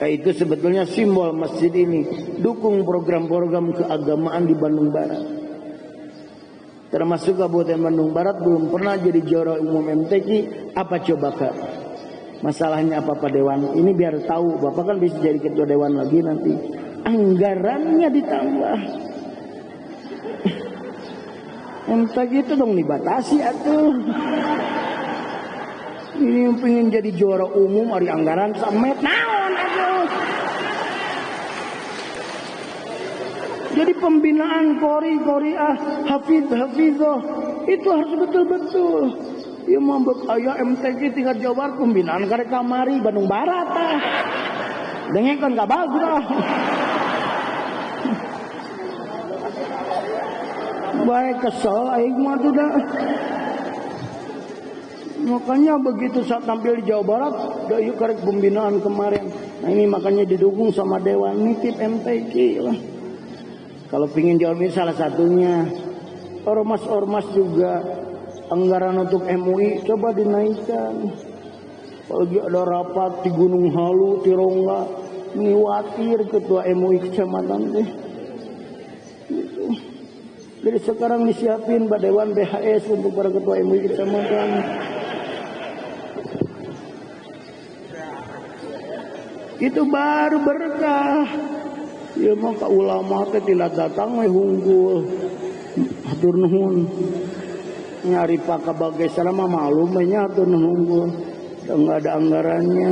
Itu sebetulnya simbol masjid ini. Dukung program-program keagamaan di Bandung Barat. Termasuk Kabupaten Bandung Barat belum pernah jadi juara umum MTQ. Apa coba Kak? Masalahnya apa Pak Dewan? Ini biar tahu, Bapak kan bisa jadi ketua Dewan lagi nanti. Anggarannya ditambah. MTQ itu dong dibatasi atuh. Ini yang pengen jadi juara umum hari anggaran samet naon atuh. Jadi pembinaan qori-qoriah, hafidh-hafidhah itu harus betul-betul. Ya mambek aya MTQ tingkat Jawa Barat pembinaan karek kamari Bandung Barat tah. Dengekeun ka bagus. Baik kesel aing mah tuh dah. Makanya begitu saat tampil di Jawa Barat, dah yuk karek pembinaan kemarin. Nah ini makanya didukung sama Dewan nitip MTQ lah. Kalau pingin jawab ini salah satunya. Ormas-ormas juga anggaran untuk MUI coba dinaikkan. Lagi ada rapat di Gunung Halu, Tirongga, khawatir ketua MUI kecamatan teh. Gitu. Jadi sekarang disiapin Pak Dewan BHS untuk para ketua MUI kecamatan. Itu baru berkah. Ya maka ulama teh tidak datang hunggul. Hatur nuhun. Nyari Pak Kabagai selama malu nya hatur nuhun hunggul. Enggak ada anggarannya.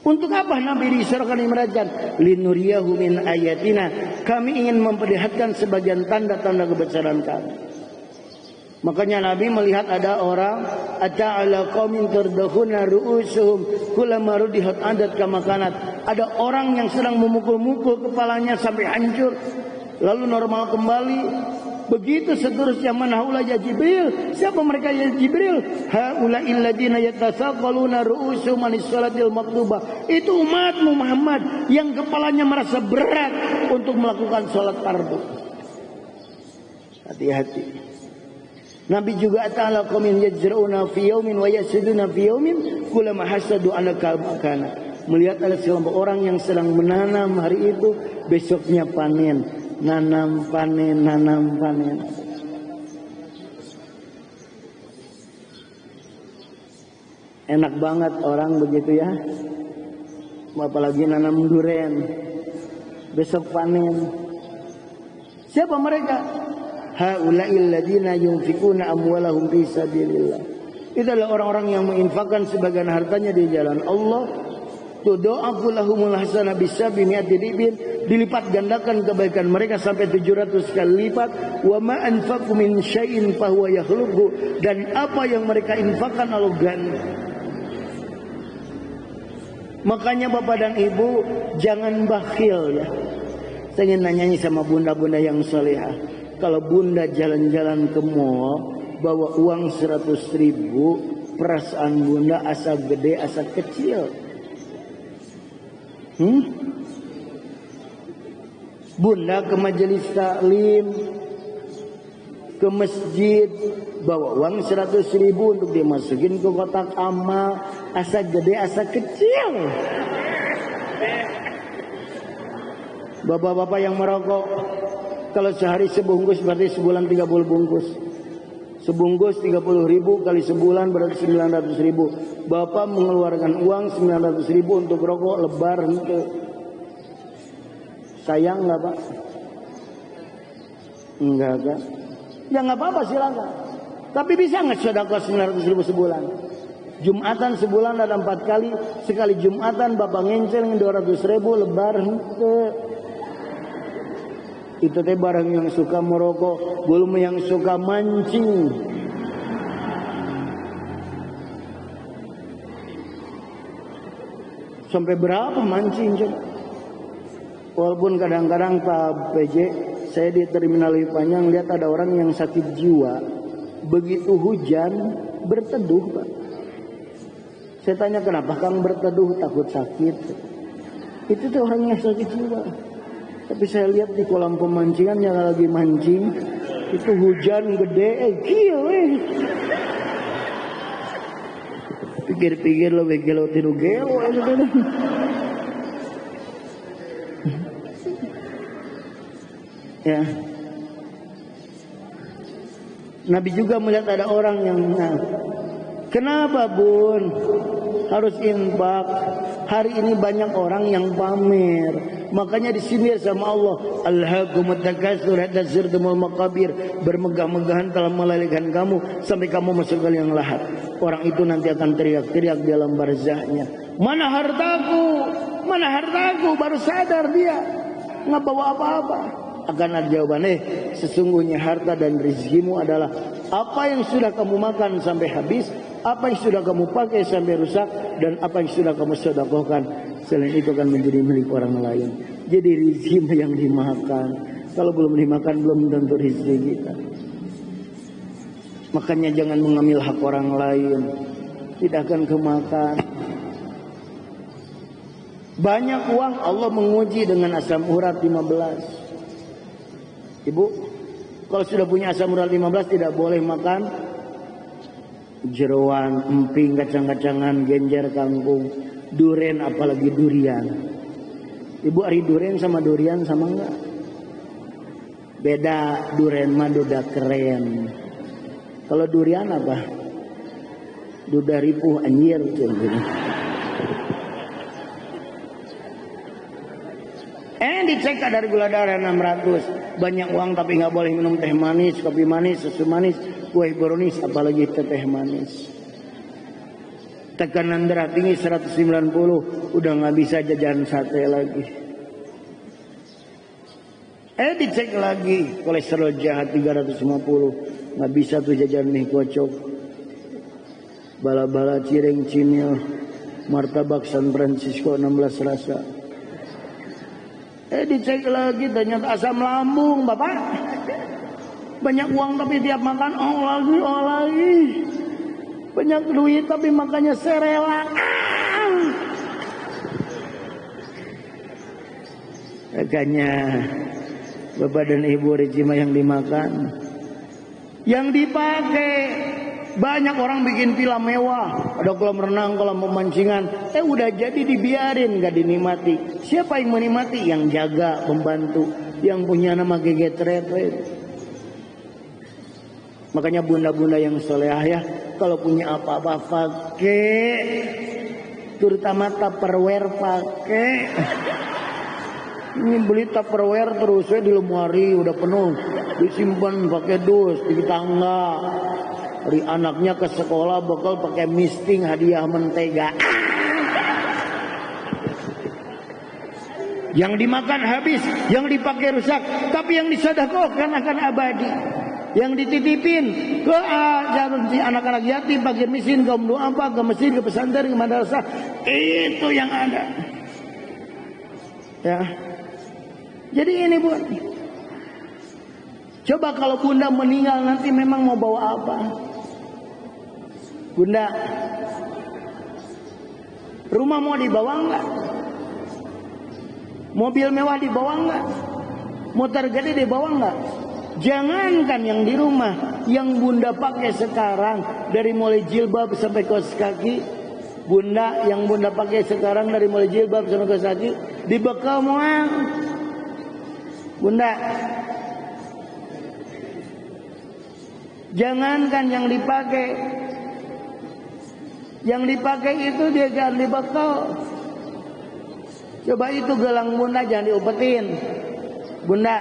Untuk apa Nabi diserahkan imrajan? Linuriyahu min ayatina. Kami ingin memperlihatkan sebagian tanda-tanda kebesaran kami. Makanya Nabi melihat ada orang ata'ala qaumin tardahuna ru'usuhum kullama rudihat adat kama kanat. Ada orang yang sedang memukul-mukul kepalanya sampai hancur lalu normal kembali. Begitu seterusnya, manhaula ya Jibril. Siapa mereka ya Jibril? Haula'il ladina yatasaqaluna ru'usuhum anis salatil maktubah. Itu umatmu Muhammad yang kepalanya merasa berat untuk melakukan salat fardu. Hati-hati. Nabi juga ta'ala qaumin yajra'una fi yaumin wa yasuduna fi yaumin kullama hasadu anaka kana. Melihat ada sekelompok orang yang sedang menanam hari itu, besoknya panen. Nanam panen, nanam panen. Enak banget orang begitu ya. Apalagi nanam duren. Besok panen. Siapa mereka? Haula'il ladina yunfikuna amwalahum fi sabilillah. Itu adalah orang-orang yang menginfakkan sebagian hartanya di jalan Allah. Tudha'afu lahumul hasanah bisabi mi'ati dhibin. Dilipat gandakan kebaikan mereka sampai 700 kali lipat. Wa ma anfaqu min syai'in fahuwa yakhluqu. Dan apa yang mereka infakkan Allah ganti. Makanya Bapak dan Ibu jangan bakhil ya. Saya ingin nanyanya sama bunda-bunda yang salehah. Kalau bunda jalan-jalan ke mall bawa uang 100.000, perasaan bunda asa gede asa kecil. Bunda ke majelis taklim, ke masjid, bawa uang 100.000 untuk dimasukin ke kotak amal, asa gede asa kecil. Bapak-bapak yang merokok, kalau sehari sebungkus berarti sebulan 30 bungkus. Sebungkus 30.000 kali sebulan berarti 900.000. Bapak mengeluarkan uang 900.000 untuk rokok lebar itu. Sayang nggak Pak? Enggak kan? Ya nggak apa-apa silakan. Tapi bisa nggak sedekah 900.000 sebulan? Jumatan sebulan ada 4 kali. Sekali Jumatan Bapak ngencel 200.000 lebar itu. Itu teh barang yang suka merokok, belum yang suka mancing. Sampai berapa mancing coba? Walaupun kadang-kadang Pak PJ, saya di terminal Panjang lihat ada orang yang sakit jiwa. Begitu hujan berteduh Pak. Saya tanya kenapa Kang berteduh, takut sakit. Itu tuh orang yang sakit jiwa. Tapi saya lihat di kolam pemancingan yang lagi mancing, itu hujan gede, gile. Pikir-pikir lo begelo tiru gelo. Ya. Nabi juga melihat ada orang yang kenapa Bun harus infak? Hari ini banyak orang yang pamer. Makanya disindir sama Allah, alhaakumut takatsur hatta zurtumul maqabir. Bermegah-megahan telah melalaikan kamu sampai kamu masuk ke liang lahat. Orang itu nanti akan teriak-teriak di alam barzahnya, mana hartaku? Mana hartaku? Baru sadar dia nggak bawa apa-apa. Akan ada jawaban, sesungguhnya harta dan rezekimu adalah apa yang sudah kamu makan sampai habis, apa yang sudah kamu pakai sampai rusak, dan apa yang sudah kamu sedekahkan. Selain itu akan menjadi milik orang lain. Jadi rezeki yang dimakan, kalau belum dimakan belum tentu rezeki kita. Makanya jangan mengambil hak orang lain, tidak akan kemakan. Banyak uang Allah menguji dengan asam urat 15. Ibu, kalau sudah punya asam urat 15 tidak boleh makan jeroan, emping, kacang-kacangan, genjer, kangkung, duren, apalagi durian. Ibu, ari duren sama durian sama enggak? Beda, duren mah duda keren. Kalau durian apa? Duda ripuh anjir. Dicek kadar gula darah 600. Banyak uang tapi nggak boleh minum teh manis, kopi manis, susu manis, kue brownies, apalagi teh manis. Tekanan darah tinggi 190, udah nggak bisa jajan sate lagi. Dicek lagi kolesterol jahat 350, nggak bisa tuh jajan mie kocok, bala-bala cireng cimil, martabak San Francisco 16 rasa. Dicek lagi ternyata asam lambung, Bapak. Banyak uang tapi tiap makan oh lagi. Banyak duit tapi makannya serela. Makanya Bapak dan Ibu rejima yang dimakan, yang dipakai. Banyak orang bikin villa mewah, ada kolam renang, kolam pemancingan. Udah jadi dibiarin, gak dinikmati. Siapa yang menikmati? Yang jaga, pembantu, yang punya nama gegetret. Makanya bunda-bunda yang solehah ya, kalau punya apa-apa pakai, terutama Tupperware pakai. Ini beli Tupperware terus di lemari udah penuh, disimpan pakai dus di tangga. Dari anaknya ke sekolah bakal pakai misting hadiah mentega. Yang dimakan habis, yang dipakai rusak, tapi yang disedekahkan akan abadi. Yang dititipin ke anak-anak yatim, fakir miskin, kaum duafa, ke masjid, ke pesantren, ke madrasah, itu yang ada. Ya. Jadi ini Bu, coba kalau bunda meninggal nanti memang mau bawa apa? Bunda, rumah mau dibawa enggak? Mobil mewah dibawa enggak? Motor gede dibawa enggak? Jangankan yang di rumah, yang bunda pakai sekarang dari mulai jilbab sampai kaos kaki, bunda yang bunda pakai sekarang dari mulai jilbab sampai kaos kaki dibekal mual. Bunda, jangankan yang dipakai itu dia jangan dibekal. Coba itu gelang bunda jangan diupetin. Bunda,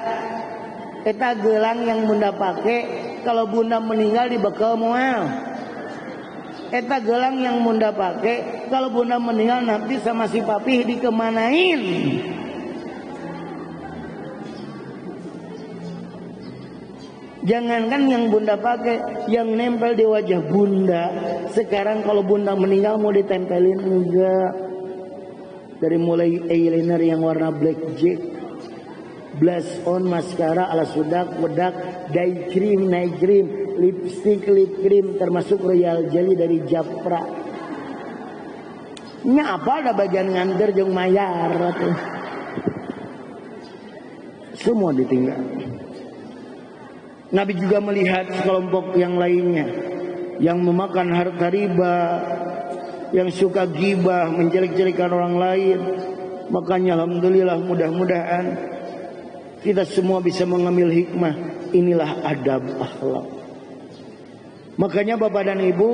eta gelang yang bunda pakai kalau bunda meninggal dibekal moal. Eta gelang yang bunda pakai kalau bunda meninggal nanti sama si papi dikemanain. Jangankan yang bunda pakai, yang nempel di wajah bunda. Sekarang kalau bunda meninggal mau ditempelin enggak? Dari mulai eyeliner yang warna blackjack, blush on, maskara, alas bedak, dye cream, night cream, lipstick, lip cream, termasuk royal jelly dari Japra. Ini apa ada bagian nganter jeung mayar tuh. Semua ditinggal. Nabi juga melihat sekelompok yang lainnya yang memakan harta riba, yang suka gibah, menjelek-jelekan orang lain. Makanya alhamdulillah, mudah-mudahan kita semua bisa mengambil hikmah. Inilah adab akhlak. Makanya Bapak dan Ibu,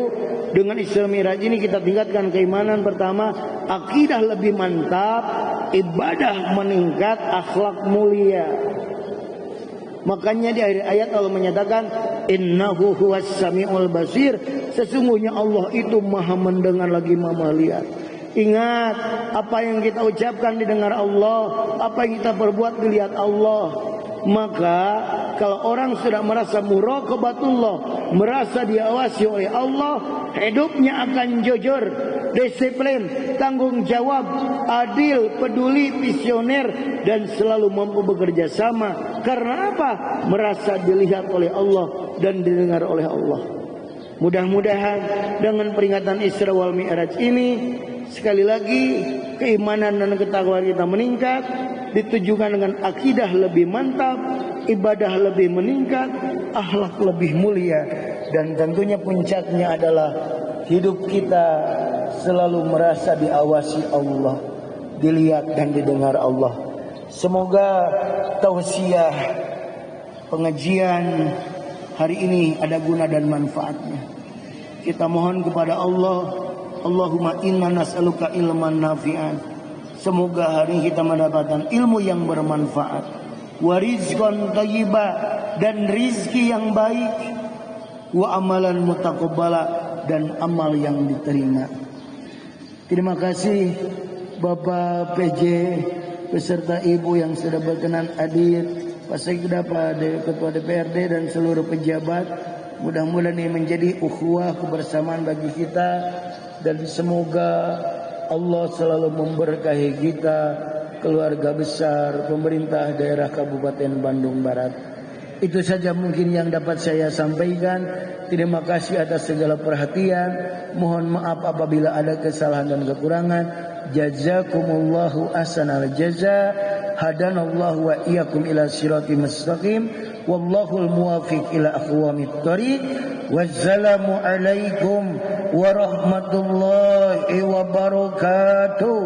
dengan Isra Miraj ini kita tingkatkan keimanan. Pertama, akidah lebih mantap, ibadah meningkat, akhlak mulia. Makanya di akhir ayat Allah menyatakan innahu huwas samiul basir, sesungguhnya Allah itu maha mendengar lagi maha melihat. Ingat, apa yang kita ucapkan didengar Allah, apa yang kita perbuat dilihat Allah. Maka kalau orang sudah merasa muraqabatullah, merasa diawasi oleh Allah, hidupnya akan jujur, disiplin, tanggung jawab, adil, peduli, visioner, dan selalu mampu bekerja sama. Karena apa? Merasa dilihat oleh Allah dan didengar oleh Allah. Mudah-mudahan dengan peringatan Isra wal Mi'raj ini, sekali lagi keimanan dan ketakwaan kita meningkat, ditujukan dengan akidah lebih mantap, ibadah lebih meningkat, akhlak lebih mulia, dan tentunya puncaknya adalah hidup kita selalu merasa diawasi Allah, dilihat dan didengar Allah. Semoga tausiah pengajian hari ini ada guna dan manfaatnya. Kita mohon kepada Allah, Allahumma inna nas'aluka ilman nafi'an. Semoga hari ini kita mendapatkan ilmu yang bermanfaat, wa rizqan thayyiba, dan rizki yang baik, wa amalan mutaqabbala, dan amal yang diterima. Terima kasih Bapak PJ beserta Ibu yang sudah berkenan hadir, Pak Sekda, Pak Ketua DPRD dan seluruh pejabat. Mudah-mudahan ini menjadi ukhuwah kebersamaan bagi kita, dan semoga Allah selalu memberkahi kita, keluarga besar, pemerintah daerah Kabupaten Bandung Barat. Itu saja mungkin yang dapat saya sampaikan. Terima kasih atas segala perhatian. Mohon maaf apabila ada kesalahan dan kekurangan. Jazakumullahu ahsanal jaza. Hadanallahu wa iyyakum ila siratim mustaqim. Wallahul muwafiq ila aqwamit thoriq. Wassalamu alaikum warahmatullahi wabarakatuh.